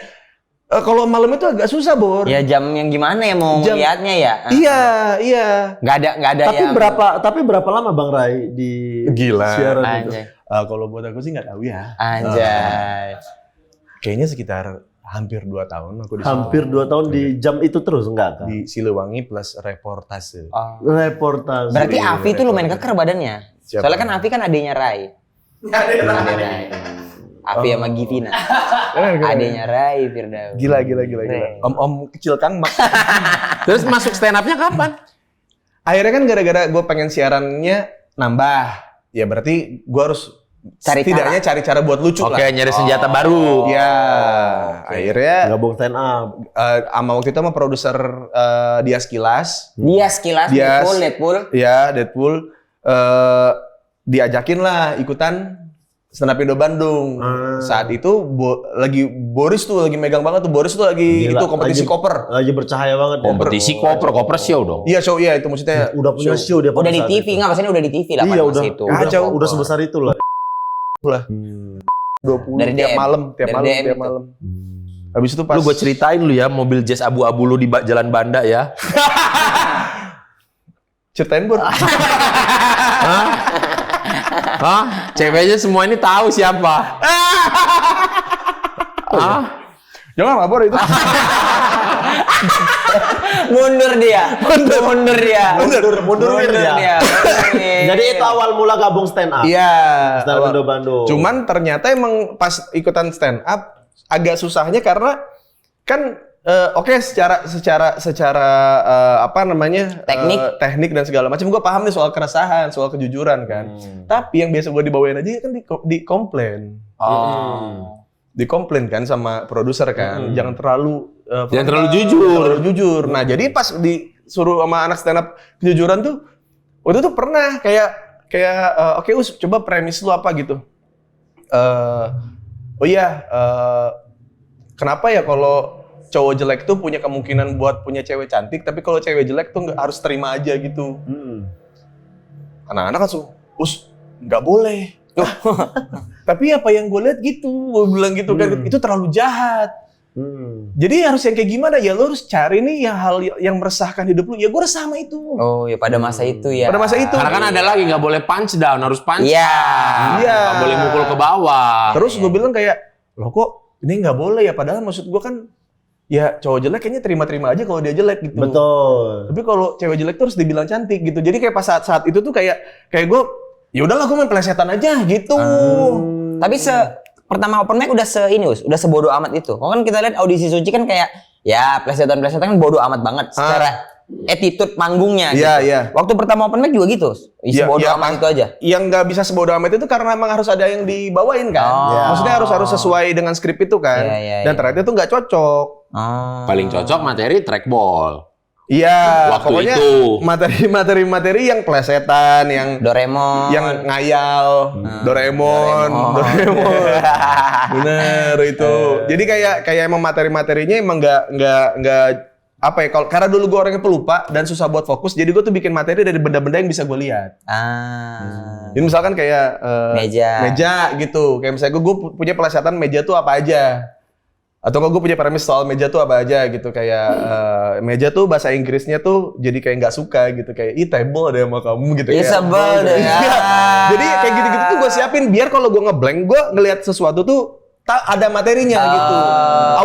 kalau malam itu agak susah, Bor. Ya jam yang gimana ya mau ngeliatnya ya? Iya. Nggak ada Tapi berapa lama Bang Rai di siaran itu? Anjay. Kalau buat aku sih nggak tahu ya. Anjay. Kayaknya sekitar hampir 2 tahun aku di Hampir 2 tahun di jam itu terus enggak kan? di Siliwangi plus reportase. Reportase. Berarti Afi tuh lumayan keker badannya. Siapa? Soalnya kan Afi kan adenya Rai. Adenya Rai. Afi sama Givina. Adenya Rai Firdaus. Gila. Om kecil Kang Mak. Terus masuk stand up-nya kapan? Akhirnya kan gara-gara gue pengen siarannya nambah. Ya berarti gue harus setidaknya cari cara buat lucu lah. Oke, nyari senjata baru. Ya, akhirnya Gabung stand up. sama waktu itu sama produser Dias Kilas. Deadpool. Ya, Deadpool. Diajakin lah ikutan Stand Up Indo Bandung. Saat itu lagi Boris tuh lagi megang banget tuh. Boris tuh lagi Gila, itu kompetisi koper. Lagi bercahaya banget ya. Kompetisi koper show dong. Iya show, iya itu maksudnya. Udah punya show dia Udah pada di saat TV, itu. nggak maksudnya udah di TV lah Iya, pada udah, masa itu. Kacau. udah sebesar itu lah. 20 Dari tiap DM. malam, Dari DM itu. Habis itu pas Lu gue ceritain lu ya mobil jazz abu-abu lu di Jalan Banda ya. ceritain Bor. Hah? Ceweknya semua ini tahu siapa. Jangan lah Bor itu. Mundur dia. Mundur dia. Jadi itu awal mula gabung stand up. Iya. Stand up Indo Bandung. Cuman ternyata emang pas ikutan stand up agak susahnya karena kan oke, secara apa namanya teknik dan segala macam gue paham nih soal keresahan, soal kejujuran kan. Tapi yang biasa gue dibawain aja kan dikomplain. Dikomplain kan sama produser kan, jangan terlalu jujur. Nah jadi pas disuruh sama anak stand up kejujuran tuh, waktu itu pernah kayak oke Us, coba premis lu apa gitu. Kenapa ya kalau cowok jelek tuh punya kemungkinan buat punya cewek cantik, tapi kalau cewek jelek tuh nggak harus terima aja gitu. Anak-anak langsung, Us, nggak boleh. Tapi apa yang gue lihat gitu, gue bilang gitu kan, itu terlalu jahat. Jadi harus yang kayak gimana ya, lo harus cari nih hal yang meresahkan hidup lu. Ya gue resah sama itu. Oh ya pada masa itu ya. Pada masa itu. Karena kan ada lagi nggak boleh punch down, harus punch Iya. up. Nggak boleh mukul ke bawah. Terus gue bilang kayak, loh kok ini nggak boleh ya? Padahal maksud gue kan, ya cowok jelek kayaknya terima-terima aja kalau dia jelek gitu. Betul. Tapi kalau cewek jelek terus dibilang cantik gitu. Jadi kayak pas saat itu tuh kayak gue, ya udahlah gue main pelesetan aja gitu. Tapi pertama open mic udah udah sebodoh amat itu. Kok kan kita lihat audisi Suci kan kayak ya plesetan kan bodoh amat banget secara attitude panggungnya. Iya, gitu. iya. Waktu pertama open mic juga gitu. Sebodoh amat itu aja. Yang nggak bisa sebodoh amat itu karena emang harus ada yang dibawain kan. Maksudnya harus sesuai dengan skrip itu kan. Dan ternyata itu nggak cocok. Paling cocok materi trackball. Iya, Waktu pokoknya itu. materi-materi yang plesetan, yang Doraemon. yang ngayal, Doraemon. Bener itu. Jadi kayak emang materi-materinya emang nggak apa ya? Kalau karena dulu gue orangnya pelupa dan susah buat fokus, jadi gue tuh bikin materi dari benda-benda yang bisa gue lihat. Jadi misalkan kayak meja gitu. Kayak misalnya gue punya plesetan meja tuh apa aja. Atau kalau gue punya premis soal meja tuh apa aja gitu. Kayak meja tuh bahasa Inggrisnya tuh jadi kayak nggak suka gitu. Kayak table deh sama kamu gitu. Sebel deh ya. Jadi kayak gitu-gitu tuh gue siapin biar kalau gue ngeblank, gue ngelihat sesuatu tuh ada materinya gitu.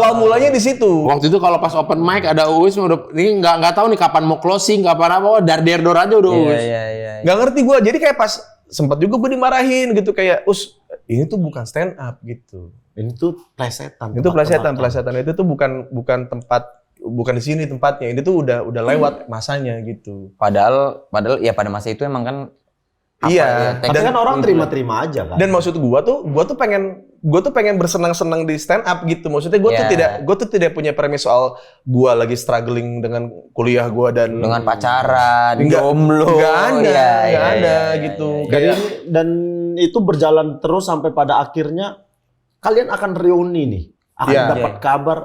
Awal mulanya di situ. Waktu itu kalau pas open mic ada Uus udah ini nggak tahu nih kapan mau closing, kapan apa, dar-der-dor aja udah Uus. Iya. Nggak ngerti gue. Jadi kayak pas sempat juga gue dimarahin gitu kayak ini tuh bukan stand up gitu. Ini tuh plesetan. Itu plesetan itu tuh bukan tempat, bukan di sini tempatnya. Ini tuh udah lewat masanya gitu. Padahal ya pada masa itu emang kan Iya. Tapi kan orang terima-terima aja kan. Dan maksud gua tuh pengen bersenang-senang di stand up gitu. Maksudnya gua tuh tidak punya premis soal gua lagi struggling dengan kuliah gua dan dengan pacaran, Nggak- jomblo. nggak ada, Iya, nggak ada iya, gitu. iya. Kayak Dan itu berjalan terus sampai pada akhirnya kalian akan reuni nih. Akan Iya. dapat kabar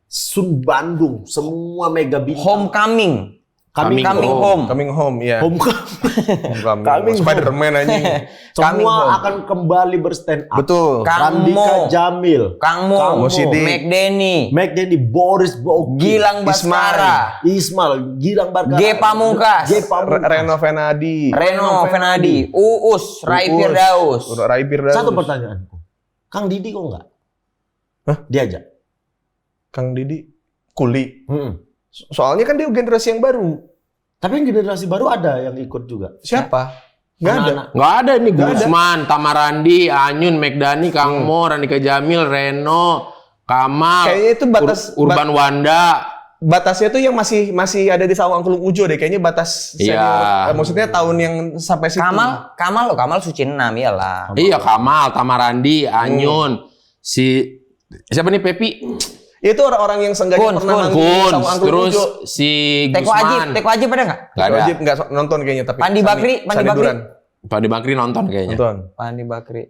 Sun Bandung, semua mega bintang. Homecoming. Coming home. coming home, ya. Homecoming. Coming Spider-Man anjing. Coming home. Semua akan kembali berstand up. Betul. Kang Randika Mo. Jamil, Kang Mo, Mo Sidik. McDenny, Denny, Boris Bogi, Gilang Baskara, Ismail, Gilang Barkara, G Pamungkas, Reno Venadi. Reno Venadi, Uus, Rai Firdaus. Rai Firdaus. Satu pertanyaanku, Kang Didi kok enggak? Diajak. Kang Didi kuli. Mm-mm. Soalnya kan dia generasi yang baru. Tapi yang generasi baru ada yang ikut juga. Siapa? Nggak ada. Anak-anak. Nggak ada nih Gusman, Tamarandi, Anyun, McDani, Kang Mo, Randika Jamil, Reno, Kamal, Kayaknya itu Urban Wanda. Batasnya tuh yang masih ada di Sawang Angklung Ujo deh. Kayaknya batas Iya. senior. Maksudnya tahun yang sampai situ. Kamal Suci 6 iyalah. Iya, Kamal, Tamarandi, Anyun, siapa nih Pepi? Itu orang-orang yang seenggaknya pernah manggung di Kun, Sawang Angklung terus Ujo. si Teko Gusman. Ajib ada nggak? Nggak ada. Wajib nggak nonton kayaknya tapi. Pandi Bakri. Duran. Pandi Bakri nonton kayaknya. Nonton. Pandi Bakri.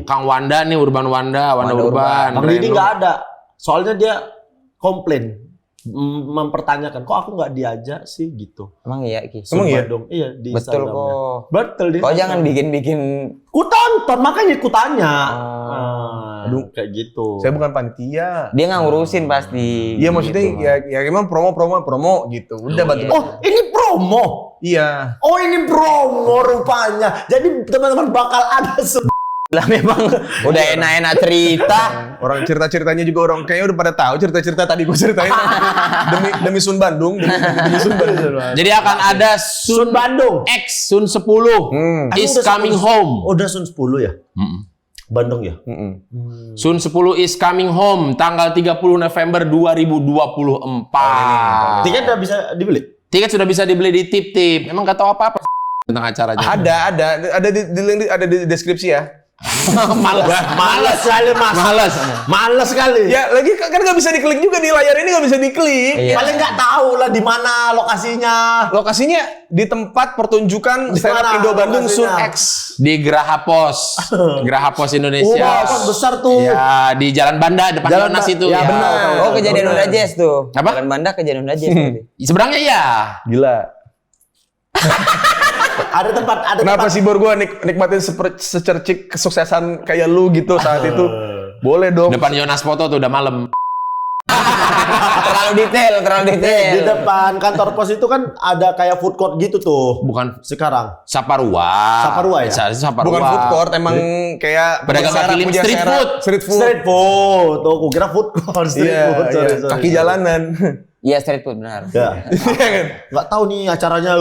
Kang Wanda nih, Urban Wanda Urban. Kang Didi Reno. nggak ada. Soalnya dia komplain, mempertanyakan kok aku nggak diajak sih gitu. Emang iya Ki? Emang iya? Bandung. Iya di Betul Instagramnya. kok. Betul di Kok jangan Instagram. bikin-bikin. Ku tonton makanya ku tanya. Aduh. Kayak gitu. Saya bukan panitia. Dia nggak ngurusin pasti. Iya maksudnya Gitu. ya emang promo gitu. Udah bantu. Oh, ini promo. Iya. Oh, ini promo rupanya. Jadi teman-teman bakal ada Lah memang udah enak-enak cerita. Orang cerita-ceritanya juga orang kayaknya udah pada tahu cerita-cerita tadi gue ceritain. demi Sun Bandung, demi Sun Bandung. Jadi akan ada Sun Bandung. X Sun 10 is Udah coming home. Udah Sun 10 ya? Bandung ya? Sun 10 is coming home tanggal 30 November 2024. Tiket udah bisa dibeli? Tiket sudah bisa dibeli di Tip-Tip. Emang nggak tahu apa-apa tentang acaranya. Ada di link ada di deskripsi ya. Malas sekali, Mas. Malas sekali. Ya lagi kan nggak bisa diklik juga di layar ini nggak bisa diklik. Iya. Paling nggak tahu lah di mana lokasinya. Lokasinya di tempat pertunjukan stand up mana Indo Bandung Sun lokasinya? X. Di Geraha Pos. Geraha Pos Indonesia. Wah, besar tuh. Ya, di Jalan Banda depan Jalan Yonas itu. ya, benar. Oh kejadian Bener. Honda Jazz tuh. Apa? Jalan Banda kejadian Honda Jazz. berarti. Sebenarnya ya. Gila. Ada tempat. Kenapa sih Bor gue nikmatin secercik kesuksesan kayak lu gitu saat itu? Boleh dong. Depan Yonas Foto tuh udah malam. terlalu detail. Di depan kantor pos itu kan ada kayak food court gitu tuh. Bukan Sekarang. Saparua. Saparua ya? Saparua. Bukan food court, emang kayak Pedagang punya kaki lima, punya street syarat. food. Street food. Street food. Tuh, aku kira food court. Street Iya, food. iya. Sorry. Kaki jalanan. Iya street food benar. Ya. Iya kan? Nggak tahu nih acaranya.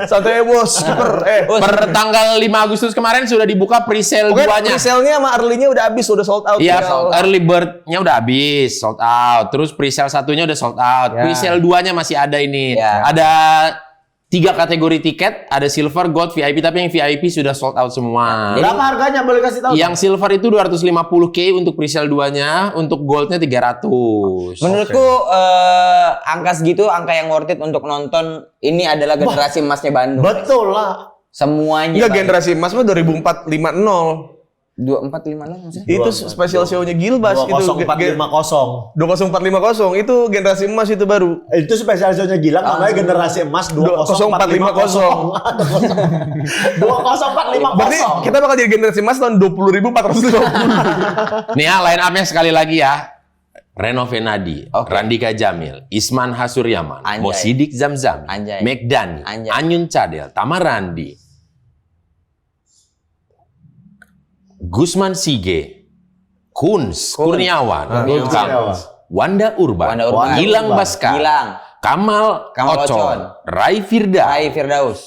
Santai bos, skipper. Per tanggal 5 Agustus kemarin sudah dibuka pre-sale Pokoknya duanya. pre-sale-nya sama early-nya udah habis, udah sold out. Iya, tinggal- early bird-nya udah habis, sold out. Terus pre-sale satunya udah sold out. Ya. Pre-sale 2-nya masih ada ini. Ya. Ada 3 kategori tiket, ada silver, gold, VIP, tapi yang VIP sudah sold out semua. Berapa harganya boleh kasih tahu? Yang silver itu 250K untuk presale 2-nya, untuk goldnya 300. Menurutku angka segitu angka yang worth it untuk nonton. Ini adalah generasi emasnya Bandung. Betul lah. Semuanya. Enggak, generasi emas mah 2450. 2450 maksudnya? Itu special show-nya Gilbas itu. 20450. 20450 itu generasi emas itu baru. Itu spesial show-nya Gilang namanya generasi emas 20450. 20450. Berarti kita bakal jadi generasi emas tahun 20.450. Nih ya, line up-nya sekali lagi ya. Reno Venadi, Randika Jamil, Isman Hasuryaman, Anjay. Mo Sidik Zamzam, Anjay. Megdani, Anjay. Anyun Cadel, Tamarandi, Gusman Sige, Kurniawan, Wanda Urban, Gilang Baskar, Kamal Ocon, Rai Firdaus,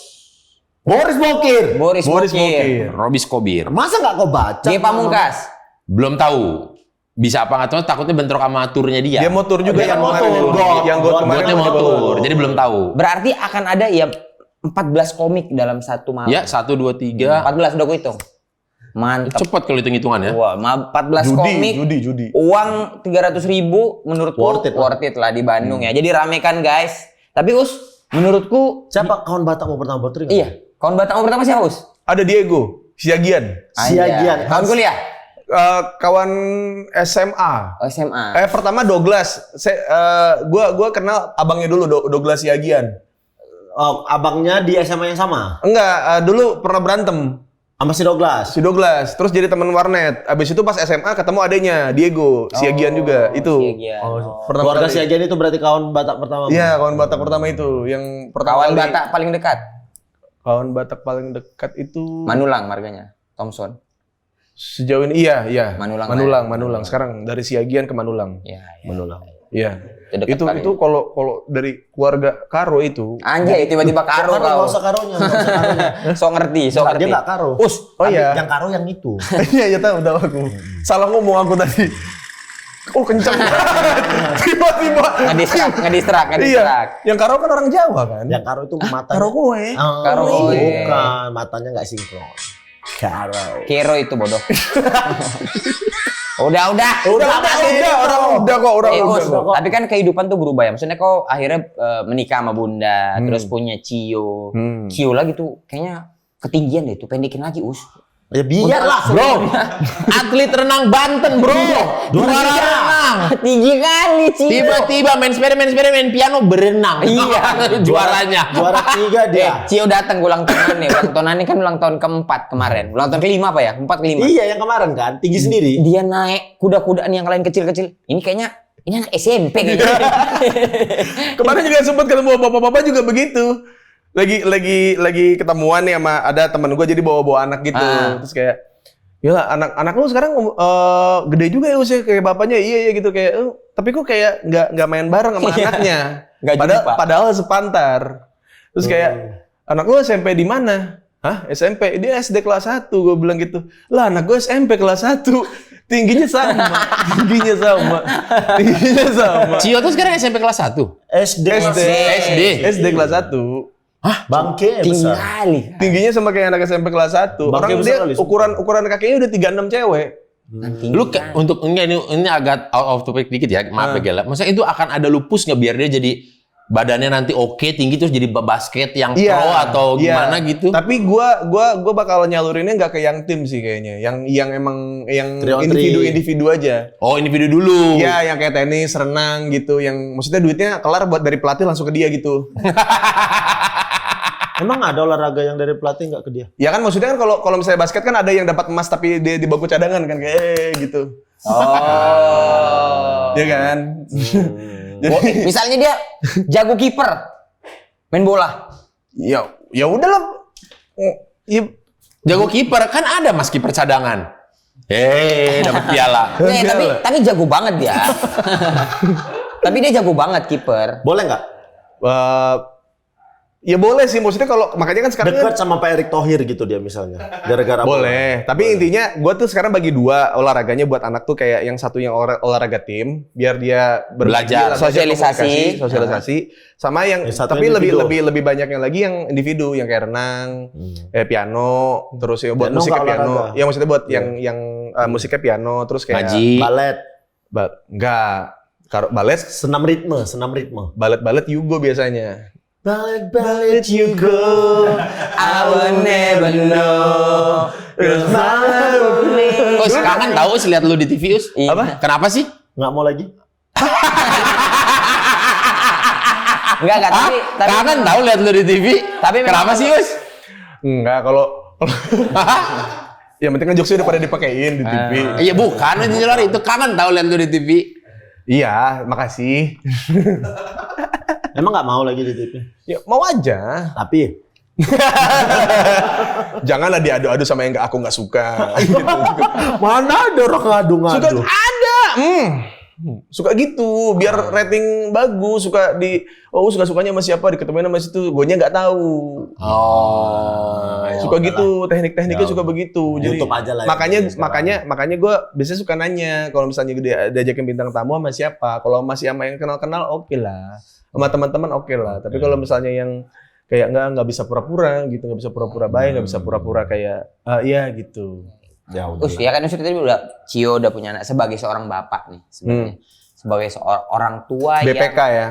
Boris Bokir. Boris Bokir, Robis Kobir. Masa nggak kau baca? G Pamungkas. Belum tahu. Bisa apa nggak tahu, takutnya bentrok sama turnya dia. Dia mau tur juga Dia yang mau kemarin. tur, Yang gue kemarin Buatnya mau tur, jadi belum tahu. Berarti akan ada ya 14 komik dalam satu malam. Ya, 1, 2, 3. 14 udah gue hitung. Mantap. Cepat kalau hitung-hitungan ya. Wah, 14 komik. Judi. Uang 300.000 menurutku worth it lah di Bandung ya. Jadi ramekan guys. Tapi Us, menurutku Siapa kawan Batak mau pertama bertering? iya. Kawan Batak pertama siapa Us? Ada Diego, Siagian. Siagian. Kawan kuliah? Kawan SMA. Oh, SMA. Pertama Douglas. Gua kenal abangnya dulu, Douglas Siagian. Oh, abangnya di SMA yang sama Enggak, dulu pernah berantem sama si Douglas. si Douglas. Terus jadi teman warnet. Abis itu pas SMA ketemu adanya Diego, Siagian juga. Itu. Siagian. Pertama Keluarga kali. Siagian itu berarti kawan Batak pertama. Iya, kawan Batak pertama itu yang pertama Kawan kali. Batak paling dekat. Kawan Batak paling dekat itu Manulang marganya. Thompson. sejauh ini iya. Manulang. Sekarang dari Siagian ke Manulang. Iya. Manulang. Iya. Dekat Itu kali. kalau dari keluarga Karo itu. Anjay, tiba-tiba karo Karo kau. nggak usah karonya. So ngerti. Dia nggak karo. Us. Oh iya. Yang karo yang itu. Iya tahu aku. Salah ngomong aku tadi. Oh kencang. Tiba-tiba. Ngedistrak. Iya. Yang Karo kan orang Jawa kan. Yang karo itu matanya. Karo kowe. Oh, Karo kowe. Bukan, matanya nggak sinkron. Karo. Kero itu bodoh. Udah. Orang Us, udah kok. tapi kan kehidupan tuh berubah ya. Maksudnya kau akhirnya menikah sama bunda, terus punya Cio. Cio lagi tuh kayaknya ketinggian deh tuh, pendekin lagi Us. Ya biarlah. Bro, atlet renang Banten, bro. Juara renang. Tinggi kali Cio. Tiba-tiba main sepeda, main piano, berenang. Iya, juaranya. Juara 3 dia. Cio datang ulang tahun nih. Ulang tahun kan ulang tahun keempat kemarin. Ulang tahun kelima apa ya? 4 ke 5. Iya yang kemarin kan, tinggi sendiri. Dia naik kuda-kudaan yang lain kecil-kecil. Ini kayaknya ini anak SMP kayaknya. Kemarin juga sempat ketemu bapak-bapak juga begitu. Lagi ketemuan nih sama ada teman gue jadi bawa anak gitu. Terus kayak gila anak lu sekarang gede juga ya usia kayak bapaknya. Iya gitu kayak tapi kok kayak nggak main bareng sama anaknya. Padahal sepantar. Terus kayak anak lu SMP di mana? Hah? SMP? Dia SD kelas 1. Gue bilang gitu. Lah anak gue SMP kelas 1. Tingginya sama. Cio tuh sekarang SMP kelas 1. SD kelas 1. Hah? Bangke Tinggi besar. kali. Tingginya sama kayak anak SMP kelas 1. Bangke Orang besar dia kali, ukuran kakinya udah 36 cewek. Lu untuk ini agak out of topic dikit ya, maaf ya Gela. Maksudnya itu akan ada lupus nggak biar dia jadi badannya nanti oke tinggi terus jadi basket yang pro atau gimana gitu? Tapi gua bakal nyalurinnya nggak ke yang tim sih kayaknya. Yang emang yang individu aja. Oh, individu dulu. Iya, yang kayak tenis, renang gitu. Yang maksudnya duitnya kelar buat dari pelatih langsung ke dia gitu. Emang ada olahraga yang dari pelatih nggak ke dia? Ya kan maksudnya kan kalau misalnya basket kan ada yang dapat emas tapi dia di bangku cadangan kan kayak gitu. Oh. Iya kan? Misalnya dia jago kiper, main bola. Ya udahlah. Ya, Jago kiper kan ada Mas kiper cadangan. Dapat piala. Tapi jago banget dia. Tapi dia jago banget kiper. Boleh nggak? Ya boleh sih, maksudnya kalau makanya kan sekarang Dekat sama Pak Erick Thohir gitu dia misalnya. Gara-gara boleh, tapi intinya gue tuh sekarang bagi dua olahraganya buat anak tuh kayak yang satu yang olahraga tim, biar dia Belajar. sosialisasi, sama yang tapi lebih banyaknya lagi yang individu, yang kayak renang, piano, terus ya buat musiknya piano, ya maksudnya buat yang musiknya piano, terus kayak Ngaji. balet, enggak, balet senam ritme. balet Yugo biasanya. Balet you go, I will never know. Us, kangen tahu Us lihat lu di TV Us. Apa? Kenapa sih? nggak mau lagi? Enggak, tapi Kangen tahu lihat lu di TV. Tapi kenapa sih Us? Enggak, kalau yang penting kan jokesnya udah pada dipakein di TV. Iya bukan, itu kangen tahu lihat lu di TV. Iya, makasih. Emang nggak mau lagi di TV? Ya mau aja. Tapi Janganlah diadu-adu sama yang aku nggak suka. Gitu. mana ada orang ngadu-ngadu? Suka ada. Suka gitu, biar rating bagus. Suka suka-sukanya sama siapa, diketemuin sama situ. Gonya nggak tahu. Suka gitu, teknik-tekniknya suka begitu. Jadi YouTube aja lah. makanya gue biasanya suka nanya kalau misalnya diajakin bintang tamu sama siapa. Kalau masih sama yang kenal-kenal oke lah. Sama teman-teman oke lah. Tapi kalau misalnya yang kayak nggak bisa pura-pura gitu, nggak bisa pura-pura baik, nggak bisa pura-pura kayak iya gitu. Ya udah. Ya kan tadi Cio udah punya anak sebagai seorang bapak nih sebenarnya. Sebagai seorang orang tua BPK ya.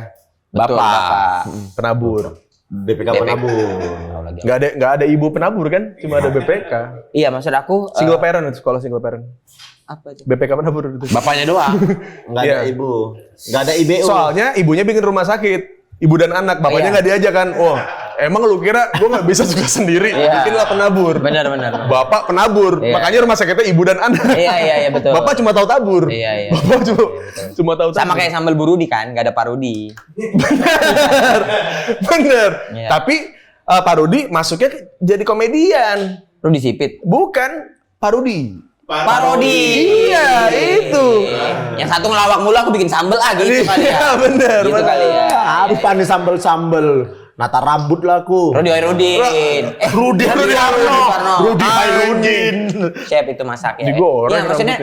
Betul, bapak. Penabur. BPK penabur. Nggak ada ibu penabur kan, cuma ada BPK. Iya, maksud aku Single parent itu, sekolah single parent. apa itu? BPK penabur itu. Bapaknya doang. Nggak ada Iya. ibu. Nggak ada IBU. Soalnya ibunya bikin rumah sakit. Ibu dan anak, bapaknya nggak diajak kan. Oh, emang lu kira gue nggak bisa suka sendiri? Bikinlah penabur. Benar. Bapak penabur, makanya rumah sakitnya ibu dan anak. Iya, betul. Bapak cuma tahu tabur. Iya. Bapak cuma tahu tabur. Sama kayak sambal burudi kan, nggak ada parodi. Bener. Iya. Tapi Pak Rudi masuknya jadi komedian. Rudi Sipit. Bukan Parodi. Parodi. Iya, itu. Yang satu ngelawak mulu aku bikin sambel gitu kali ya. Iya, bener. Gitu kali ya. Apa nih sambel-sambel? Nata rambut lah aku. Rudi Hairudin. Rudi Karno. Rudi Hairudin. Chef itu masak ya. Digoreng Iya, maksudnya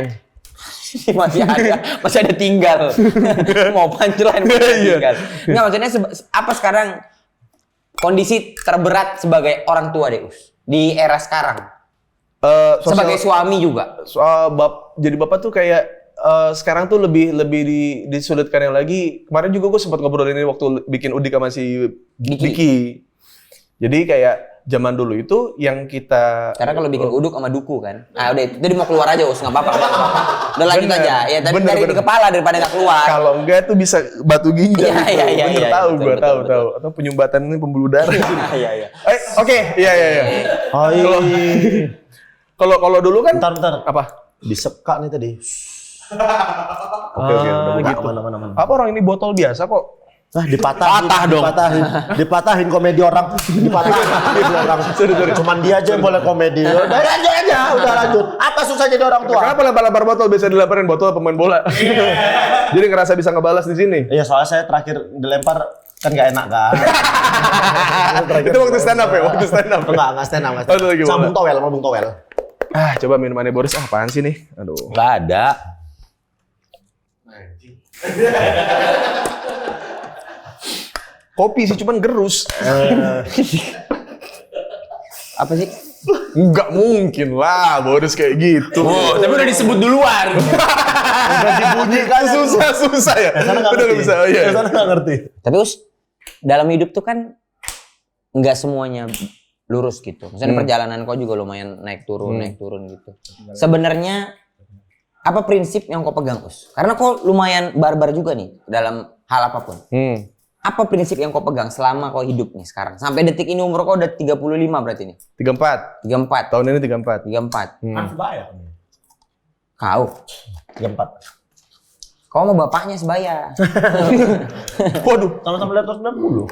rambutnya. masih ada tinggal. Mau punchline masih ada tinggal. Enggak, maksudnya apa sekarang kondisi terberat sebagai orang tua deh, Us? Di era sekarang. Sebagai suami juga. Jadi bapak tuh kayak sekarang tuh lebih disulitkan yang lagi. Kemarin juga gue sempat ngobrol ini waktu bikin Udik sama si Diki. Jadi kayak zaman dulu itu yang kita. Karena kalau bikin uduk sama duku kan. Udah itu dia mau keluar aja, Us, enggak apa-apa. Udah lanjut Bener. aja. Ya dari Bener. di kepala daripada enggak keluar. Kalau enggak tuh bisa batu ginjal. Iya, Bener, tahu gue tahu. Atau penyumbatan ini pembuluh darah. Iya. Oke. Iya. Kalau dulu kan. Bentar. Apa? Diseka nih tadi. Oke. Udah Gitu. gitu. Mana. Apa orang ini botol biasa kok? Dipatahin. Patah dong. Dipatahin komedi orang. Cuman dia aja yang boleh komedi. Udah lanjut aja. Udah lanjut. Apa susah jadi orang tua? Kenapa lempar botol biasa dilemparin botol pemain bola? Jadi ngerasa bisa ngebalas di sini. Iya, soalnya saya terakhir dilempar kan nggak enak kan. Itu waktu stand up ya? Waktu stand up. Enggak stand up. Oh, itu lagi Sama bola. Bung Towel. Coba minumannya Boris. Apaan sih nih? Aduh. Nggak ada. Kopi sih, cuman gerus. Apa sih? Enggak mungkin lah Boris kayak gitu. Oh, tapi udah disebut duluan. Udah dibunyikan Susah ya? Udah nggak bisa. Oh, iya. Sana nggak ngerti. Tapi Us, dalam hidup tuh kan nggak semuanya lurus gitu. Misalnya perjalanan kau juga lumayan naik turun gitu. Sebenarnya apa prinsip yang kau pegang, Us? Karena kau lumayan barbar juga nih dalam hal apapun. Apa prinsip yang kau pegang selama kau hidup nih sekarang? Sampai detik ini umur kau udah 35 berarti nih. 34. 34. Tahun ini 34. 34. Kan sebaya. Kau. 34. Kau mau bapaknya sebaya. Waduh, Sama-sama laptop 90.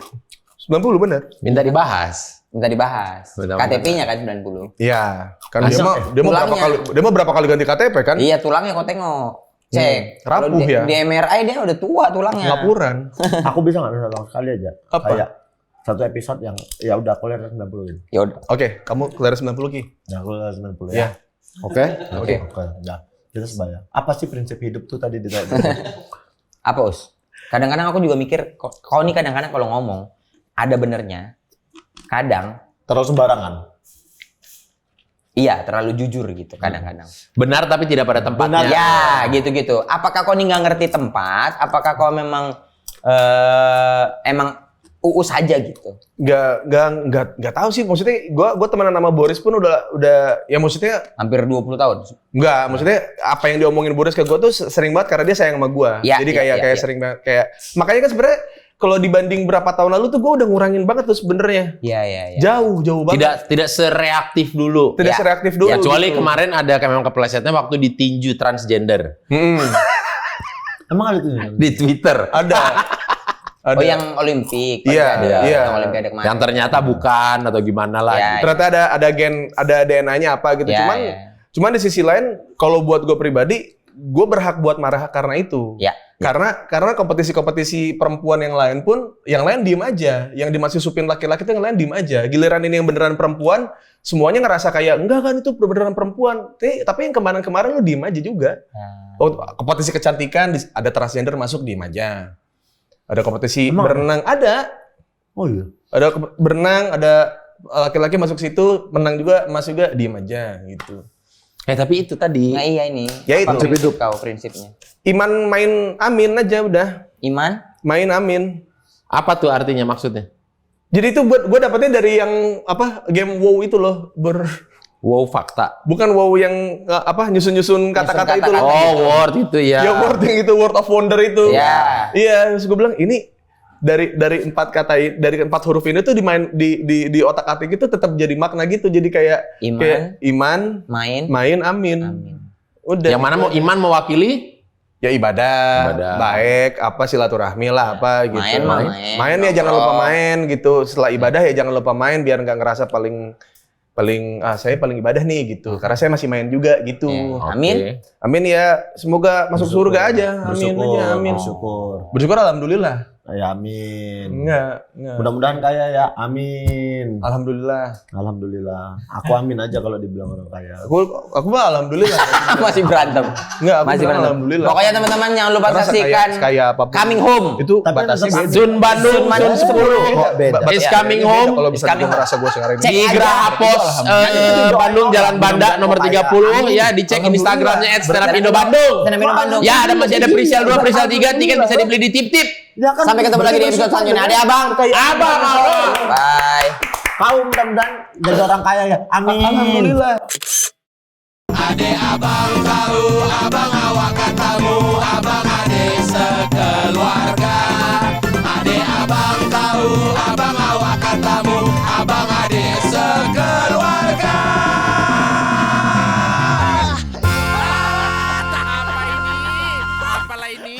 90 bener. Minta dibahas. Minta dibahas. Betul. KTP-nya kan 90. Iya, kan Masa dia mau berapa kali ganti KTP kan? Iya, tulangnya kau tengok. Cek. Rapuh Kalau ya. Di MRI dia udah tua tulangnya. Laporan. Aku bisa nggak misalnya sekali aja? Apa? Kayak Satu episode yang ya udah aku lihat 90 gitu. Ya udah. Oke, kamu kelar 90 Ki. Ya aku lihat 90 Iya. ya. Oke? Oke. Oke. Ya. Kita sebaya. Apa sih prinsip hidup tuh tadi ditanya? Apa Us? Kadang-kadang aku juga mikir, kau nih kadang-kadang kalau ngomong ada benernya. Kadang Terlalu sembarangan. iya terlalu jujur gitu kadang-kadang. Benar tapi tidak pada tempatnya. Ya gitu-gitu. Apakah kau nih nggak ngerti tempat? Apakah kau memang emang uus aja gitu? Nggak tahu sih. Maksudnya gue temenan sama Boris pun udah ya maksudnya Hampir 20 tahun. nggak. Maksudnya apa yang diomongin Boris ke gue tuh sering banget karena dia sayang sama gue. Ya, Jadi ya, kayak ya. sering banget kayak makanya kan sebenarnya kalau dibanding berapa tahun lalu tuh gue udah ngurangin banget tuh sebenarnya. Iya. Jauh banget. Tidak sereaktif dulu. Tidak Ya. sereaktif dulu. Ya, kecuali gitu. kemarin ada memang keplesetnya waktu ditinju transgender Emang ada tuh? di Twitter. Ada. Oh yang Olimpik. Iya, Olimpiade, iya. Yang Olimpiade kemarin. Yang ternyata bukan atau gimana lah. Ya, gitu. Ternyata ada DNA-nya apa gitu. Ya, Cuman ya. cuman di sisi lain kalau buat gue pribadi, gue berhak buat marah karena itu. Ya. Karena kompetisi-kompetisi perempuan yang lain pun, yang lain diem aja. Yang dimasih-supin laki-laki itu yang lain diem aja. Giliran ini yang beneran perempuan, semuanya ngerasa kayak, enggak kan itu beneran perempuan. Tapi yang kemarin-kemarin lu diem aja juga. Oh, kompetisi kecantikan, ada transgender masuk diem aja. Ada kompetisi Emang berenang, ada. Oh iya. Ada berenang, ada laki-laki masuk situ, menang juga, emas juga, diem aja gitu. Tapi itu tadi. Nah iya ini. Ya itu. Apa prinsip kau prinsipnya? Iman main amin aja udah. Iman? Main amin. Apa tuh artinya maksudnya? Jadi itu gue dapetnya dari yang apa game WoW itu loh, Wow, fakta. bukan WoW yang nyusun kata-kata itu loh. Oh, word itu ya. Ya word yang itu Word of Wonder itu. Ya. Iya, terus gue bilang ini dari 4 kata dari 4 huruf ini tuh di otak-atik itu tetap jadi makna gitu. Jadi kayak iman, main, amin. Udah. Yang mana mau iman mewakili? Ya ibadah, baik, apa silaturahmi lah, apa gitu. Main ya jangan lupa main gitu. Setelah ibadah ya jangan lupa main biar nggak ngerasa paling saya paling ibadah nih gitu. Karena saya masih main juga gitu. Amin. Amin ya, semoga masuk surga aja. Amin aja, amin. Bersyukur alhamdulillah. Ya amin. Enggak. Mudah-mudahan kaya ya. Amin. Alhamdulillah. Aku amin aja kalau dibilang orang kaya. Aku mah alhamdulillah. Masih berantem. Enggak, aku Masih bilang berantem. alhamdulillah. Pokoknya teman-teman jangan lupa Karena saksikan sekaya apapun. Coming Home. Itu Tapi batasnya tetap beda. Zun Bandung, Zun 10. Beda. Is coming home. Kalau bisa Coming gue merasa gue sekarang Di Geraha Pos Bandung Jalan Banda nomor 30 ya, dicek Instagramnya @standupindo Bandung. Stand Up Indo Bandung. Ya, masih ada presale 2, presale 3, tiket bisa dibeli di tip-tip. Sampai ketemu lagi di episode selanjutnya. Ada Abang. Abang. Bye. Kau mudah-mudahan jadi orang kaya ya. Amin. alhamdulillah. Ade abang tahu, abang awak katamu, abang ade sekeluarga. Ade abang tahu, abang awak katamu, abang ade sekeluarga. Apa ini? Apalah ini?